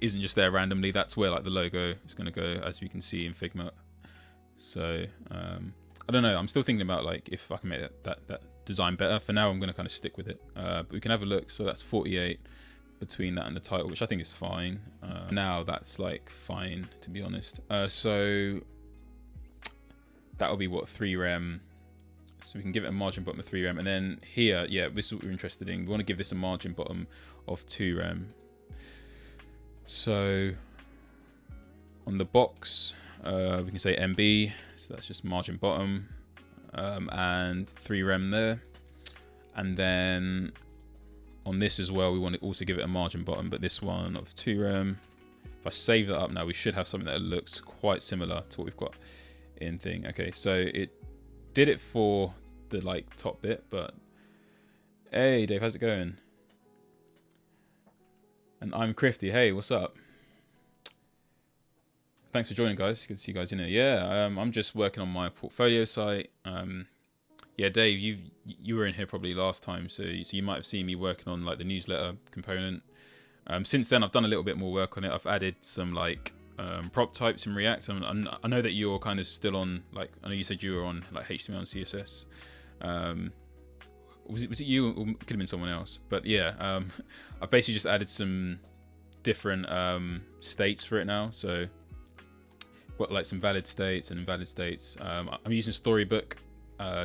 [SPEAKER 1] isn't just there randomly. That's where like the logo is going to go, as you can see in Figma. So I don't know. I'm still thinking about like if I can make that design better. For now, I'm going to kind of stick with it. But we can have a look. So that's 48 between that and the title, which I think is fine. Now that's like fine, to be honest. So that'll be what, 3rem. So we can give it a margin bottom of 3rem. And then here, yeah, this is what we're interested in. We want to give this a margin bottom of 2rem. So on the box, we can say MB. So that's just margin bottom. And 3rem there. And then on this as well, we want to also give it a margin bottom, but this one of 2rem. If I save that up now, we should have something that looks quite similar to what we've got in thing. Okay, so it did it for the like top bit, but hey Dave, how's it going? And I'm Crifty. Hey, what's up? Thanks for joining, guys. Good to see you guys in here. Yeah, I'm just working on my portfolio site. Yeah, Dave, you were in here probably last time, so you might have seen me working on like the newsletter component. Since then, I've done a little bit more work on it. I've added some like prop types in React. I know that you're kind of still on, like, I know you said you were on like HTML and CSS. Was it you, or it could have been someone else? But yeah, I've basically just added some different states for it now. So got like some valid states and invalid states. I'm using Storybook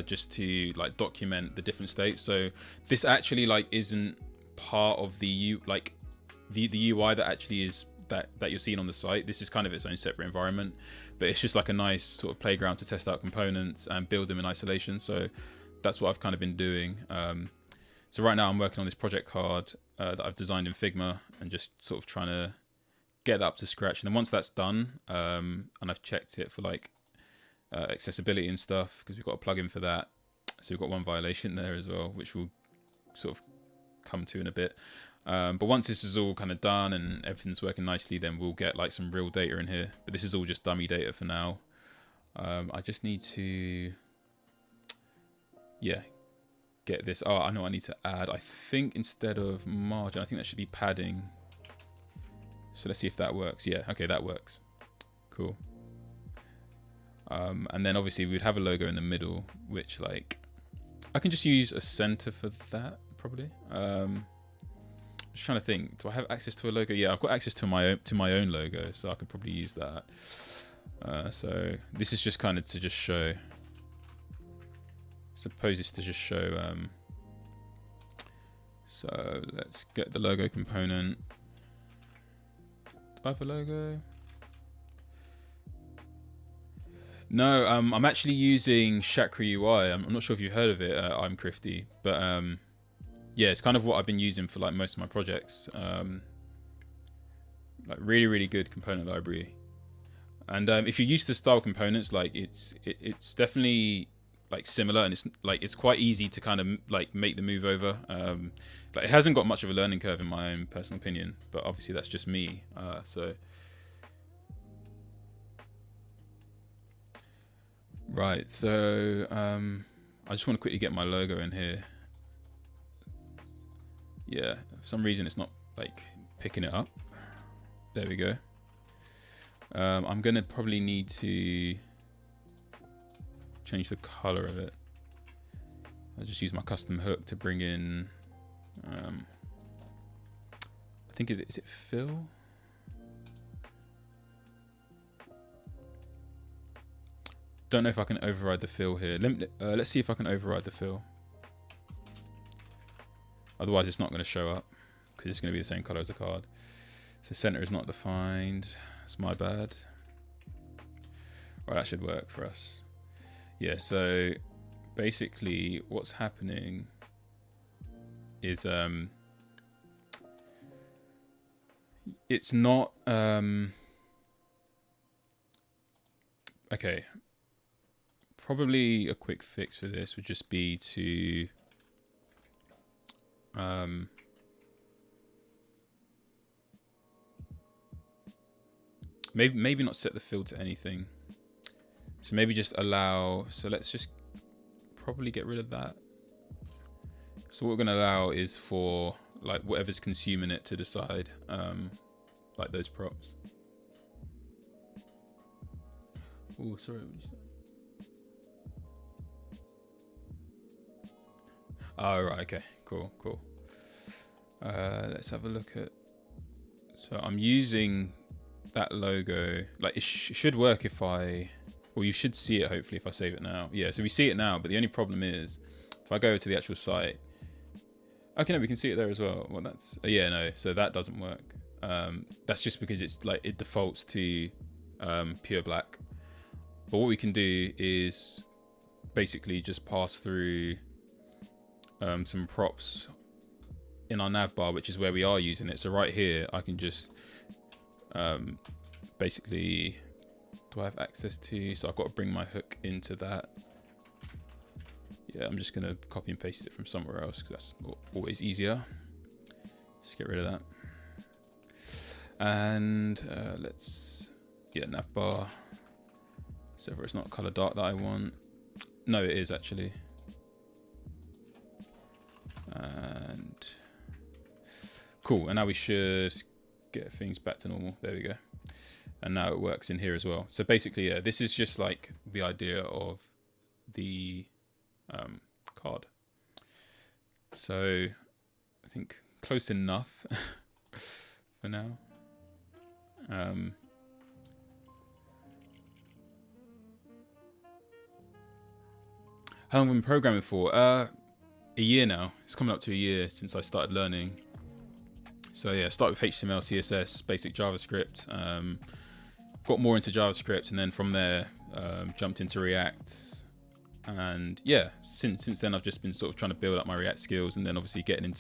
[SPEAKER 1] just to like document the different states. So this actually like isn't part of the the UI that actually is that you're seeing on the site. This is kind of its own separate environment, but it's just like a nice sort of playground to test out components and build them in isolation. So that's what I've kind of been doing. So right now I'm working on this project card that I've designed in Figma and just sort of trying to get that up to scratch. And then once that's done, and I've checked it for like accessibility and stuff, because we've got a plugin for that. So we've got one violation there as well, which we'll sort of come to in a bit. But once this is all kind of done and everything's working nicely, then we'll get like some real data in here. But this is all just dummy data for now. I just need to, yeah, get this. Oh, I know I need to add, I think instead of margin, I think that should be padding. So let's see if that works. Yeah, okay, that works. Cool. And then obviously we'd have a logo in the middle, which like, I can just use a center for that probably. Just trying to think, do I have access to a logo? Yeah, I've got access to my own logo, so I could probably use that. So this is just kind of to just show, suppose it's to just show, so let's get the logo component. Do I have a logo? No, I'm actually using Chakra UI. I'm not sure if you've heard of it. I'm Crifty, but yeah, it's kind of what I've been using for like most of my projects. Like really good component library. And if you're used to style components, like it's definitely like similar, and it's quite easy to kind of like make the move over. Like it hasn't got much of a learning curve in my own personal opinion, but obviously that's just me. So. Right, so I just want to quickly get my logo in here. Yeah, for some reason it's not like picking it up. There we go. I'm gonna probably need to change the color of it. I'll just use my custom hook to bring in, I think is it fill? Don't know if I can override the fill here. Let's see if I can override the fill. Otherwise, it's not going to show up because it's going to be the same color as the card. So center is not defined. That's my bad. Right, that should work for us. Yeah, so basically what's happening is it's not okay. Probably a quick fix for this would just be to maybe not set the fill to anything. So maybe just allow, so let's just probably get rid of that. So what we're going to allow is for like whatever's consuming it to decide like those props. Oh, sorry. What did you say? Oh, right. Okay. Cool. Let's have a look at. So I'm using that logo. Like it should work if I. Well, you should see it hopefully if I save it now. Yeah. So we see it now, but the only problem is if I go to the actual site. Okay, no, we can see it there as well. Well, that's yeah, no. So that doesn't work. That's just because it's like it defaults to pure black. But what we can do is basically just pass through some props in our nav bar, which is where we are using it. So right here, I can just basically, do I have access to? So I've got to bring my hook into that. Yeah, I'm just gonna copy and paste it from somewhere else because that's always easier. Just get rid of that. And let's, yeah, navbar. So if it's not color dark that I want. No, it is actually. And cool, and now we should get things back to normal. There we go. And now it works in here as well. So basically, yeah, this is just like the idea of the card. So I think close enough for now. How long have I been programming for? A year now. It's coming up to a year since I started learning. So yeah, start with HTML, CSS, basic JavaScript. Got more into JavaScript, and then from there jumped into React. And yeah, since then I've just been sort of trying to build up my React skills, and then obviously getting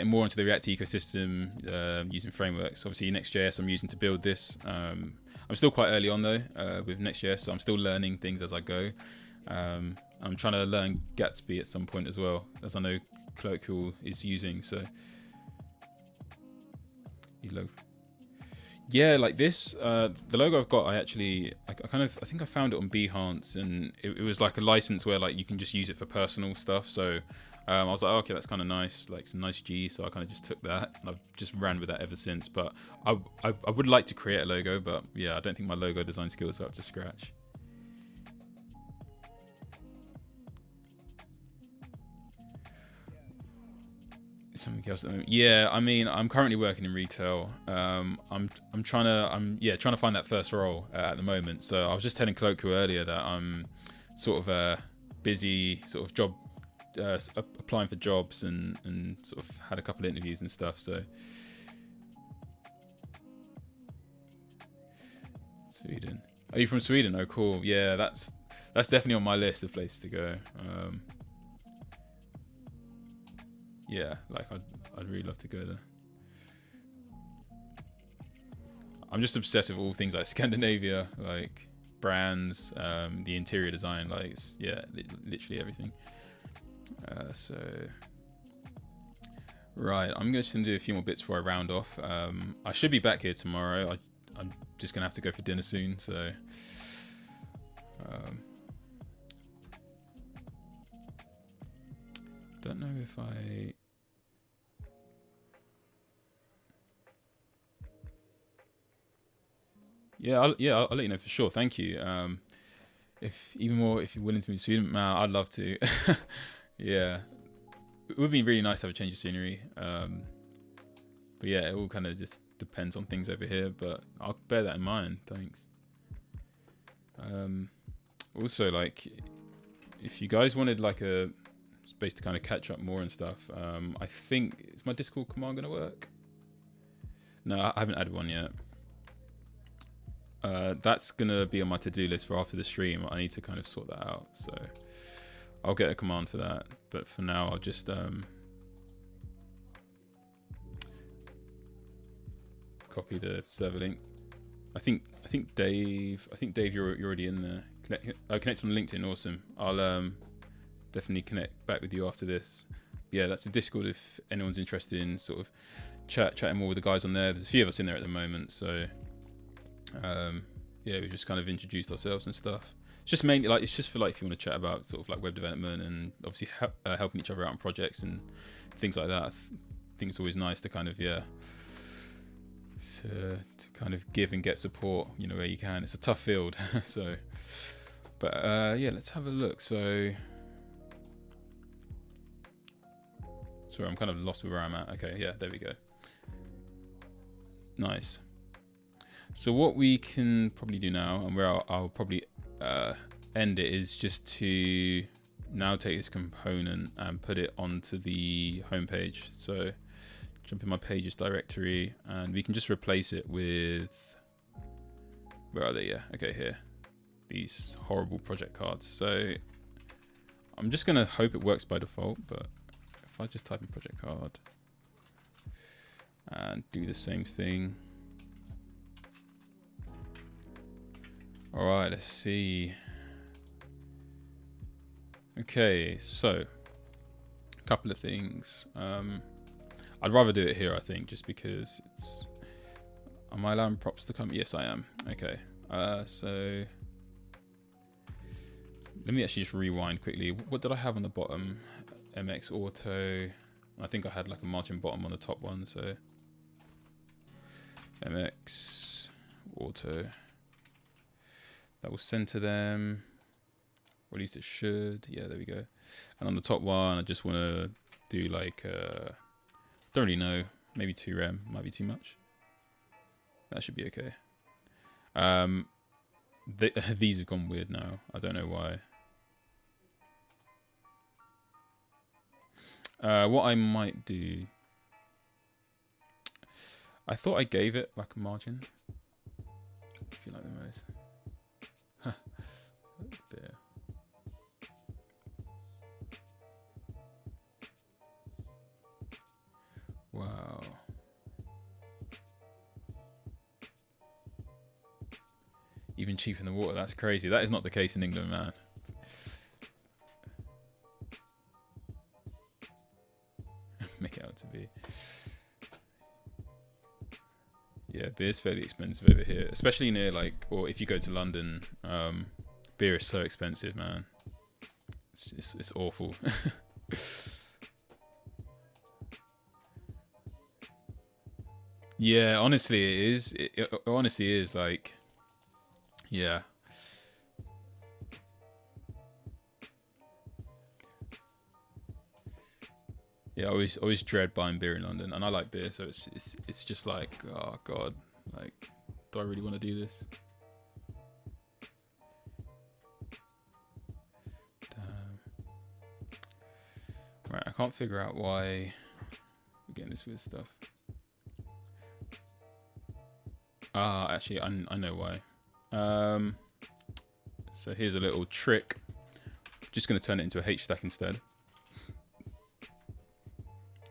[SPEAKER 1] more into the React ecosystem, using frameworks. Obviously Next.js I'm using to build this. I'm still quite early on though with Next.js, so I'm still learning things as I go. I'm trying to learn Gatsby at some point as well, as I know Colloquial is using. So yeah, like this, the logo I've got, I think I found it on Behance, and it was like a license where like you can just use it for personal stuff. So I was like, oh, okay, that's kind of nice, like some nice G. So I kind of just took that, and I've just ran with that ever since. But I would like to create a logo, but yeah, I don't think my logo design skills are up to scratch. Something else. Yeah, I mean, I'm currently working in retail. I'm trying to find that first role at the moment. So I was just telling Colloquial earlier that I'm sort of busy, sort of job applying for jobs and sort of had a couple of interviews and stuff. So Sweden. Are you from Sweden? Oh, cool. Yeah, that's definitely on my list of places to go. Yeah, like I'd really love to go there. I'm just obsessed with all things like Scandinavia, like brands, the interior design, like literally everything. So right, I'm just gonna do a few more bits before I round off. I should be back here tomorrow. I'm just gonna have to go for dinner soon, so. Don't know if I. Yeah, I'll let you know for sure. Thank you. If you're willing to move to Sweden, man, I'd love to. Yeah, it would be really nice to have a change of scenery. But yeah, it all kind of just depends on things over here. But I'll bear that in mind. Thanks. Also, like, if you guys wanted like a space to kind of catch up more and stuff, I think, is my Discord command gonna work? No, I haven't added one yet. That's gonna be on my to-do list for after the stream. I need to kind of sort that out, so I'll get a command for that. But for now, I'll just copy the server link. I think Dave, you're already in there. Connect on LinkedIn. Awesome. I'll definitely connect back with you after this. Yeah, that's the Discord if anyone's interested in sort of chatting more with the guys on there. There's a few of us in there at the moment, so yeah, we just kind of introduced ourselves and stuff. It's just mainly like, it's just for like if you want to chat about sort of like web development and obviously helping each other out on projects and things like that. I think it's always nice to kind of to kind of give and get support, you know, where you can. It's a tough field. So but yeah, let's have a look. So sorry, I'm kind of lost with where I'm at. Okay, yeah, there we go. Nice. So what we can probably do now, and where I'll probably end it, is just to now take this component and put it onto the homepage. So jump in my pages directory, and we can just replace it with, where are they? Yeah, okay, here. These horrible project cards. So I'm just gonna hope it works by default, but if I just type in project card and do the same thing. All right, let's see. Okay, so a couple of things. I'd rather do it here, I think, just because it's. Am I allowing props to come? Yes, I am. Okay. So let me actually just rewind quickly. What did I have on the bottom? MX Auto. I think I had like a margin bottom on the top one. So MX Auto. That will center them, or at least it should. Yeah, there we go. And on the top one, I just want to do like, don't really know, maybe 2 rem, might be too much. That should be okay. These have gone weird now. I don't know why. What I might do, I thought I gave it like a margin. If you like the most. There. Wow. Even cheaper than water, that's crazy. That is not the case in England, man. Make it out to be. Yeah, beer's fairly expensive over here, especially near like, or if you go to London, beer is so expensive, man. It's awful. Yeah, honestly, it is. It honestly is like, yeah. Yeah, I always dread buying beer in London, and I like beer, so it's just like, oh god, like, do I really want to do this? Damn. Right, I can't figure out why we're getting this weird stuff. Ah, actually, I know why. So here's a little trick. Just going to turn it into a H stack instead.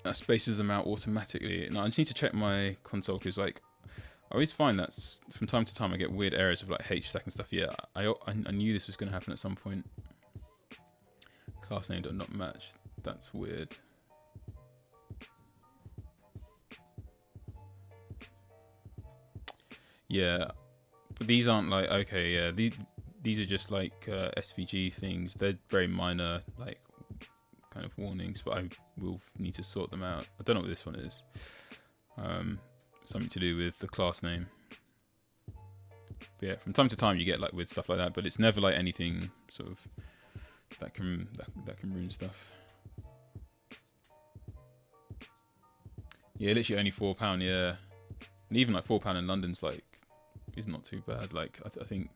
[SPEAKER 1] That spaces them out automatically. Now I just need to check my console because, like, I always find that from time to time I get weird errors of like H stack and stuff. Yeah, I knew this was going to happen at some point. Class name does not match. That's weird. Yeah, but these aren't like, okay, yeah, these are just like SVG things. They're very minor, like, kind of warnings, but I will need to sort them out. I don't know what this one is. Something to do with the class name. But yeah, from time to time you get like weird stuff like that, but it's never like anything sort of that can ruin stuff. Yeah, literally only £4. Yeah, and even like £4 in London's like, is not too bad. Like I think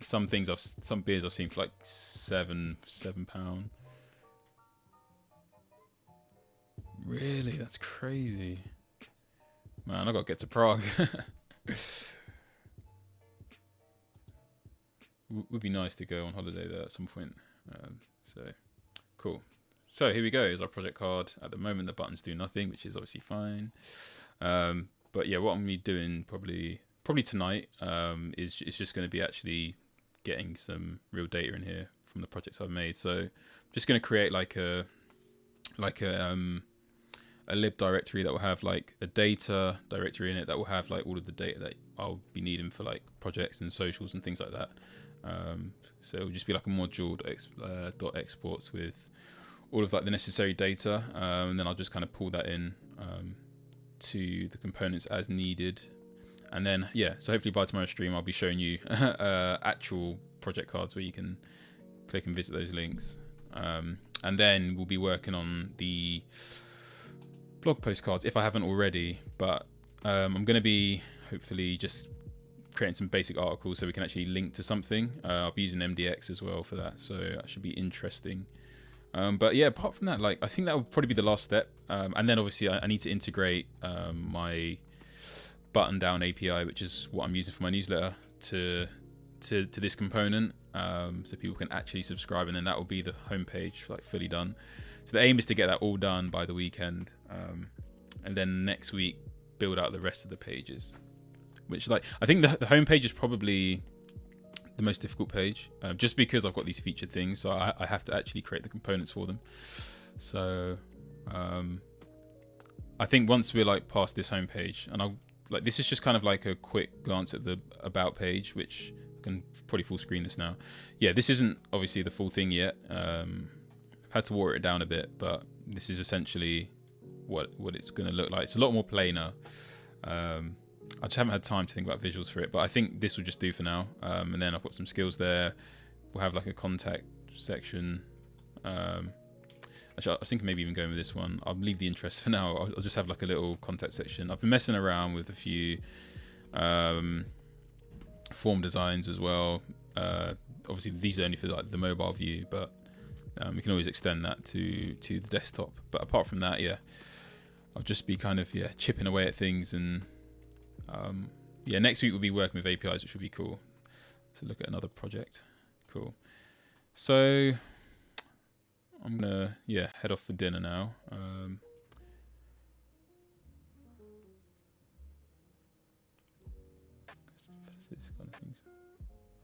[SPEAKER 1] some beers I've seen for like £7. Really, that's crazy. Man, I gotta get to Prague. Would be nice to go on holiday there at some point. So cool. So here we go. Is our project card. At the moment, the buttons do nothing, which is obviously fine. But yeah, what I'm gonna be doing probably tonight is just going to be actually getting some real data in here from the projects I've made. So I'm just going to create like a lib directory that will have like a data directory in it that will have like all of the data that I'll be needing for like projects and socials and things like that. So it'll just be like a module dot exports with all of like the necessary data, and then I'll just kind of pull that in to the components as needed. And then yeah, so hopefully by tomorrow's stream I'll be showing you actual project cards where you can click and visit those links. And then we'll be working on the blog post cards if I haven't already, but I'm going to be hopefully just creating some basic articles so we can actually link to something. I'll be using MDX as well for that, so that should be interesting. But yeah, apart from that, like I think that will probably be the last step. And then obviously I need to integrate my button down API, which is what I'm using for my newsletter, to this component, so people can actually subscribe, and then that will be the homepage like fully done. So the aim is to get that all done by the weekend, and then next week build out the rest of the pages. Which like I think the homepage is probably the most difficult page, just because I've got these featured things, so I have to actually create the components for them. So I think once we're like past this homepage, and I'll like this is just kind of like a quick glance at the about page, which I can probably full screen this now. Yeah, this isn't obviously the full thing yet. I've had to water it down a bit, but this is essentially what it's going to look like. It's a lot more plainer. I just haven't had time to think about visuals for it, but I think this will just do for now. And then I've got some skills there. We'll have like a contact section. Actually, I was thinking maybe even going with this one. I'll leave the interest for now. I'll just have like a little contact section. I've been messing around with a few form designs as well. Obviously, these are only for like the mobile view, but we can always extend that to the desktop. But apart from that, yeah, I'll just be kind of chipping away at things. And next week we'll be working with APIs, which will be cool. So look at another project. Cool. So I'm gonna head off for dinner now.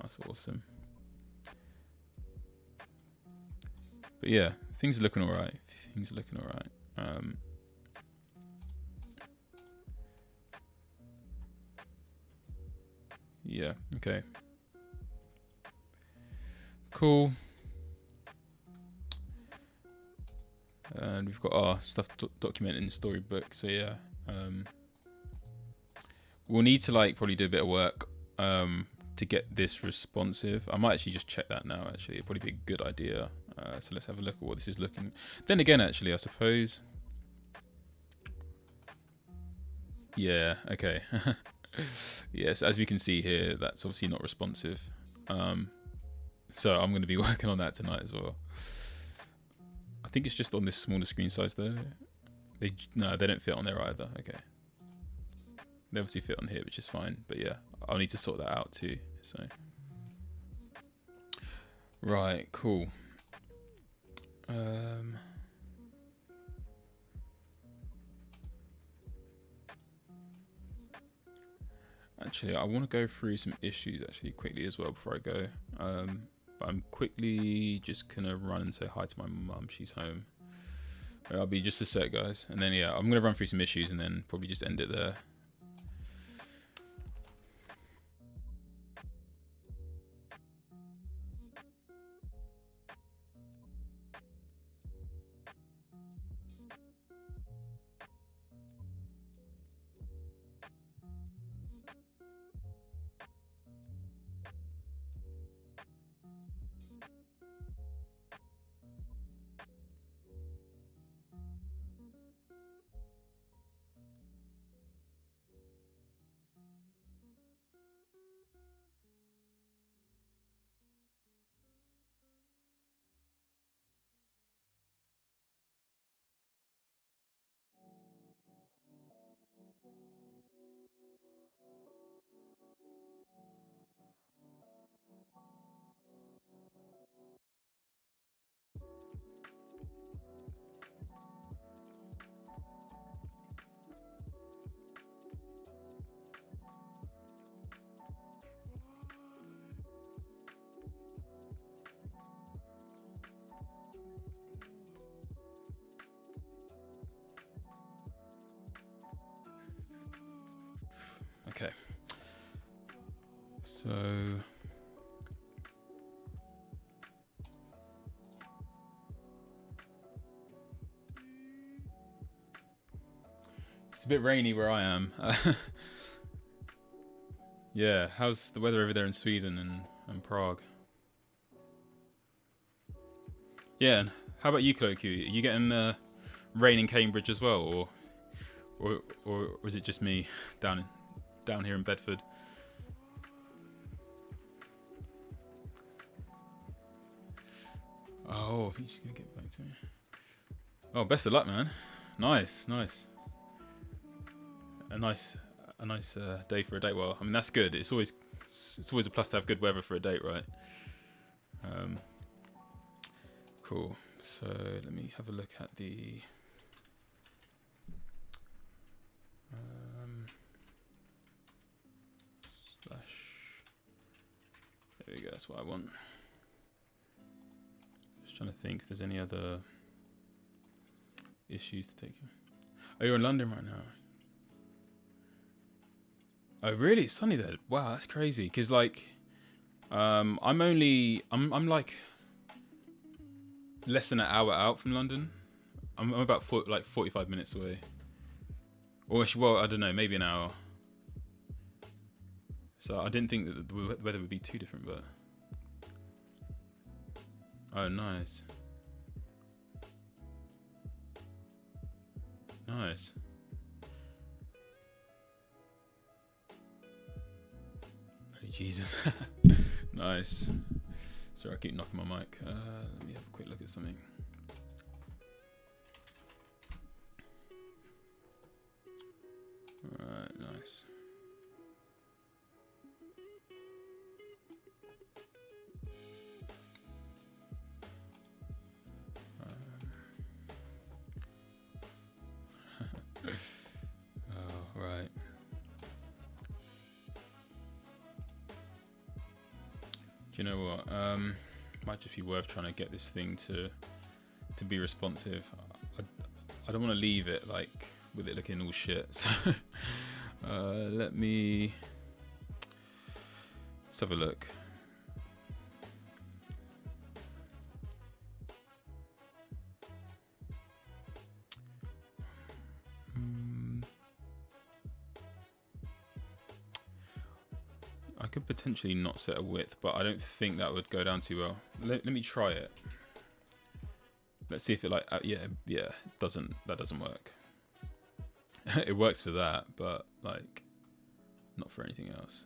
[SPEAKER 1] That's awesome. But yeah, things are looking all right. Yeah, okay. Cool. And we've got our stuff documented in the storybook. So yeah, we'll need to like probably do a bit of work to get this responsive. I might actually just check that now. Actually, it'd probably be a good idea. So let's have a look at what this is looking. Then again, actually, I suppose. Yeah. Okay. Yes, as we can see here, that's obviously not responsive. So I'm going to be working on that tonight as well. I think it's just on this smaller screen size though. No, they don't fit on there either. Okay. They obviously fit on here, which is fine. But yeah, I'll need to sort that out too. So. Right, cool. Actually, I want to go through some issues actually quickly as well before I go. But I'm quickly just gonna run and say hi to my mum. She's home. I'll be just a sec, guys, and then I'm gonna run through some issues and then probably just end it there. Okay. So it's a bit rainy where I am. Yeah, how's the weather over there in Sweden and Prague? Yeah, and how about you, Cloak? Are you getting rain in Cambridge as well, or is it just me down here in Bedford? Oh, he's gonna get back to me. Oh, best of luck, man. Nice. A nice day for a date. Well, I mean that's good. It's always a plus to have good weather for a date, right? Cool. So let me have a look at the slash. There we go. That's what I want. Just trying to think if there's any other issues to take. Oh, you're in London right now. Oh, really? It's sunny there. Wow, that's crazy. Cause like, I'm like less than an hour out from London. I'm about 45 minutes away. Or actually, well, I don't know, maybe an hour. So I didn't think that the weather would be too different, but. Oh, nice. Nice. Oh, Jesus. Nice. Sorry, I keep knocking my mic. Let me have a quick look at something. Alright, nice. Oh, right. Do you know what? Might just be worth trying to get this thing to be responsive. I don't want to leave it like with it looking all shit. So let's have a look. I could potentially not set a width, but I don't think that would go down too well. Let me try it. Let's see if it like that doesn't work. It works for that, but like not for anything else.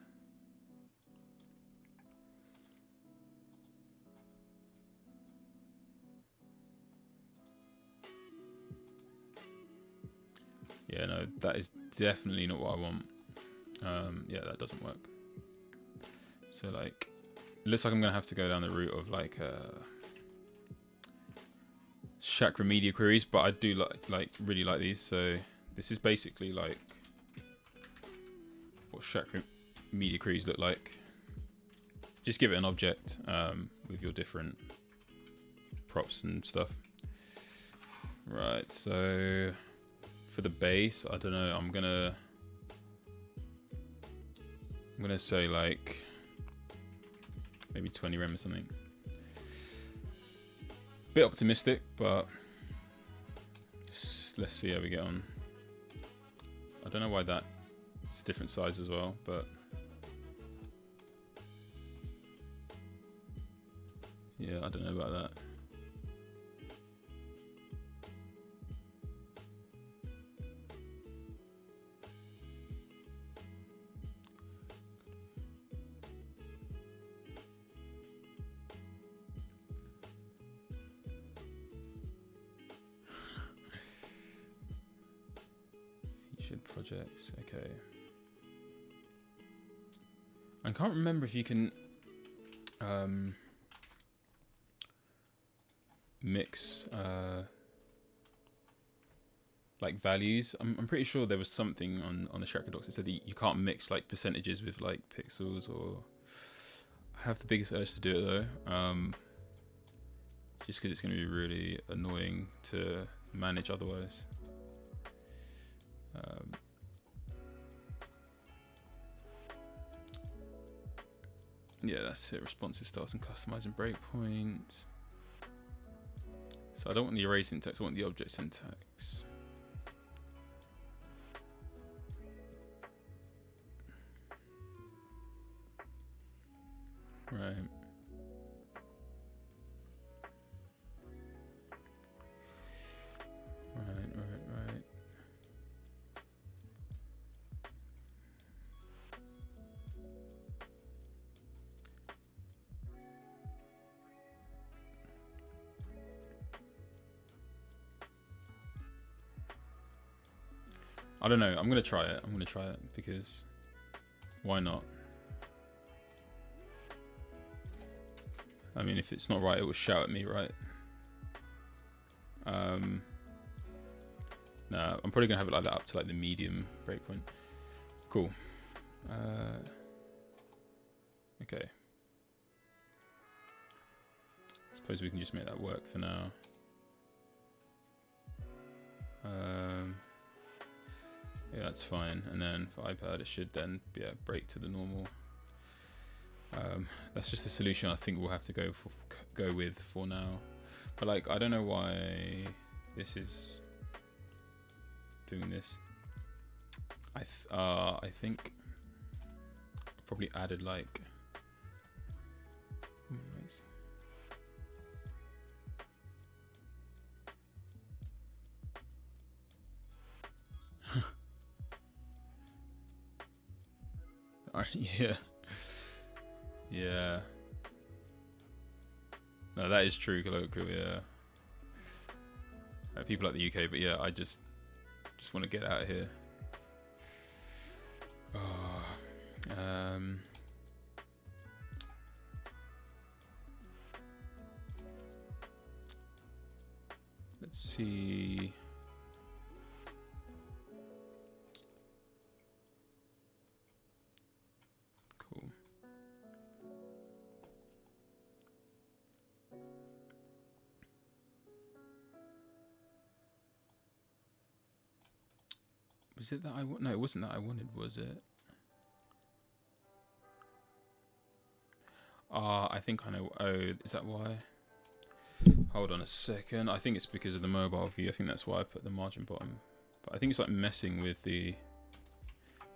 [SPEAKER 1] Yeah, no, that is definitely not what I want. Yeah, that doesn't work. So like, it looks like I'm gonna have to go down the route of like chakra media queries, but I do really like these. So this is basically like what chakra media queries look like. Just give it an object with your different props and stuff. Right, so for the base, I don't know, I'm gonna say like maybe 20 rem or something. Bit optimistic, but let's see how we get on. I don't know why that it's a different size as well, but yeah, I don't know about that. Featured projects, okay. can't remember if you can mix like values. I'm pretty sure there was something on the Shrek docs that said that you can't mix like percentages with like pixels, or I have the biggest urge to do it though, just because it's going to be really annoying to manage otherwise. Yeah, that's it. Responsive styles and customizing breakpoints. So I don't want the array syntax, I want the object syntax. Right. Right. I don't know. I'm gonna try it. Because why not? I mean, if it's not right, it will shout at me, right? No, I'm probably gonna have it like that up to like the medium breakpoint. Cool. Okay. Suppose we can just make that work for now. Yeah, that's fine. And then for iPad, it should then break to the normal. That's just the solution I think we'll have to go with for now. But like, I don't know why this is doing this. I think I probably added like. Yeah. No, that is true, colloquial. Yeah. People like the UK, but yeah, I just want to get out of here. Let's see. Cool. Was it that I want? No, it wasn't that I wanted, was it? I think I know. Oh, is that why? Hold on a second. I think it's because of the mobile view. I think that's why I put the margin bottom. But I think it's like messing with the... If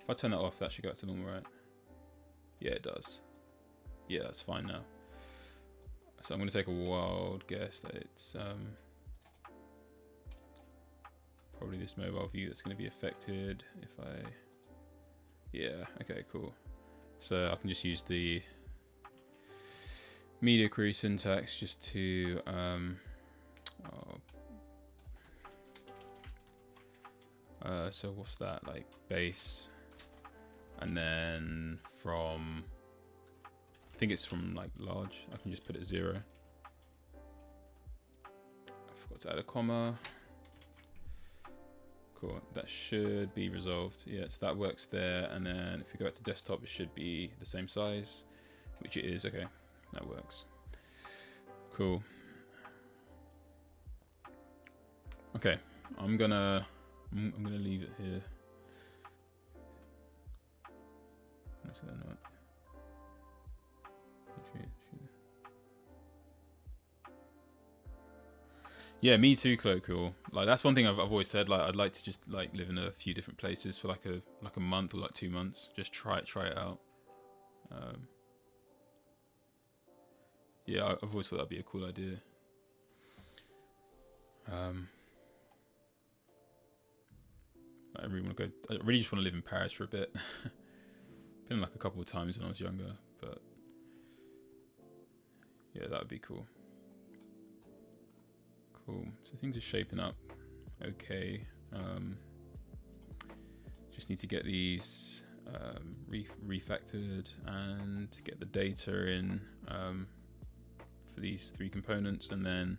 [SPEAKER 1] I turn that off, that should go back to normal, right? Yeah, it does. Yeah, that's fine now. So I'm going to take a wild guess that it's probably this mobile view that's going to be affected if I... Yeah, okay, cool. So I can just use the media query syntax just to so what's that, like base, and then from, I think it's from like large, I can just put it 0. I forgot to add a comma. Cool, that should be resolved. Yeah, so that works there, and then if we go back to desktop, it should be the same size, which it is. Okay, that works. Cool. Okay, I'm gonna leave it here. Yeah, me too, colloquial. Like that's one thing I've always said. Like I'd like to just like live in a few different places for like a month or like 2 months. Just try it out. Yeah, I've always thought that'd be a cool idea. I really want to go. I really just want to live in Paris for a bit. Been like a couple of times when I was younger, but yeah, that would be cool. Cool. So things are shaping up okay. Just need to get these refactored and get the data in for these 3 components, and then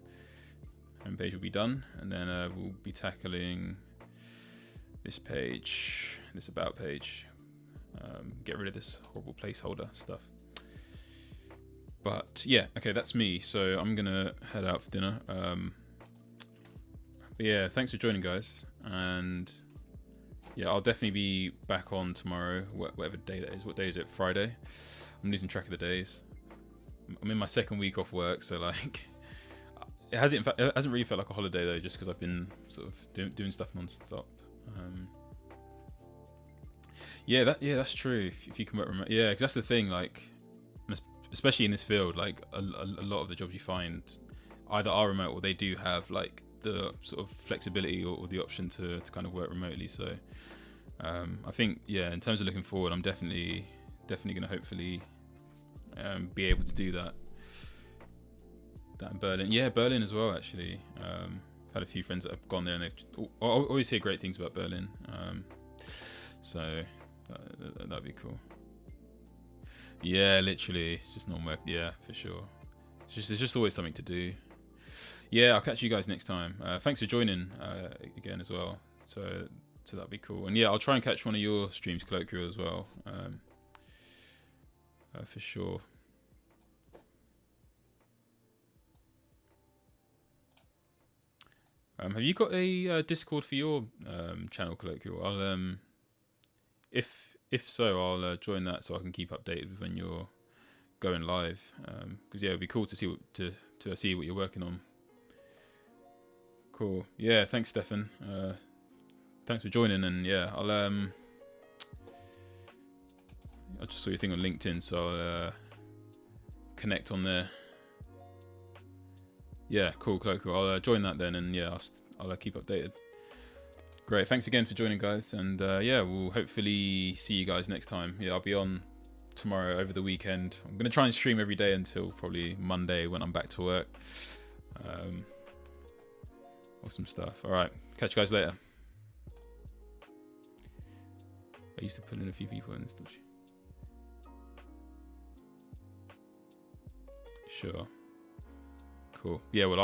[SPEAKER 1] homepage will be done, and then we'll be tackling this page, this about page. Get rid of this horrible placeholder stuff. But yeah, okay, that's me. So I'm gonna head out for dinner. But yeah, thanks for joining, guys, and yeah, I'll definitely be back on tomorrow, whatever day that is. What day is it? Friday. I'm losing track of the days. I'm in my 2nd week off work, so like, it hasn't really felt like a holiday though, just because I've been sort of doing stuff non-stop. Yeah, that's true. If you can work remote, yeah, because that's the thing. Like, especially in this field, like a lot of the jobs you find either are remote or they do have like the sort of flexibility or the option to kind of work remotely. So I think, yeah, in terms of looking forward, I'm definitely going to hopefully be able to do that in Berlin. Yeah, Berlin as well, actually. Had a few friends that have gone there, and I always hear great things about Berlin. So that'd be cool. Yeah, literally, it's just not work. Yeah, for sure. It's just always something to do. Yeah, I'll catch you guys next time. Thanks for joining again as well. So that'd be cool. And yeah, I'll try and catch one of your streams, Colloquial, as well. For sure. Have you got a Discord for your channel, Colloquial? I'll if so, I'll join that so I can keep updated with when you're going live. Because yeah, it'd be cool to see to see what you're working on. Cool. Yeah, thanks, Stefan. Thanks for joining, and yeah, I just saw your thing on LinkedIn, so I'll connect on there. Yeah, cool. I'll join that then, and yeah, I'll keep updated. Great, thanks again for joining, guys, and yeah, we'll hopefully see you guys next time. Yeah, I'll be on tomorrow over the weekend. I'm gonna try and stream every day until probably Monday when I'm back to work. Awesome stuff. All right, catch you guys later. I used to put in a few people in this, didn't you? Sure. Cool. Yeah, well,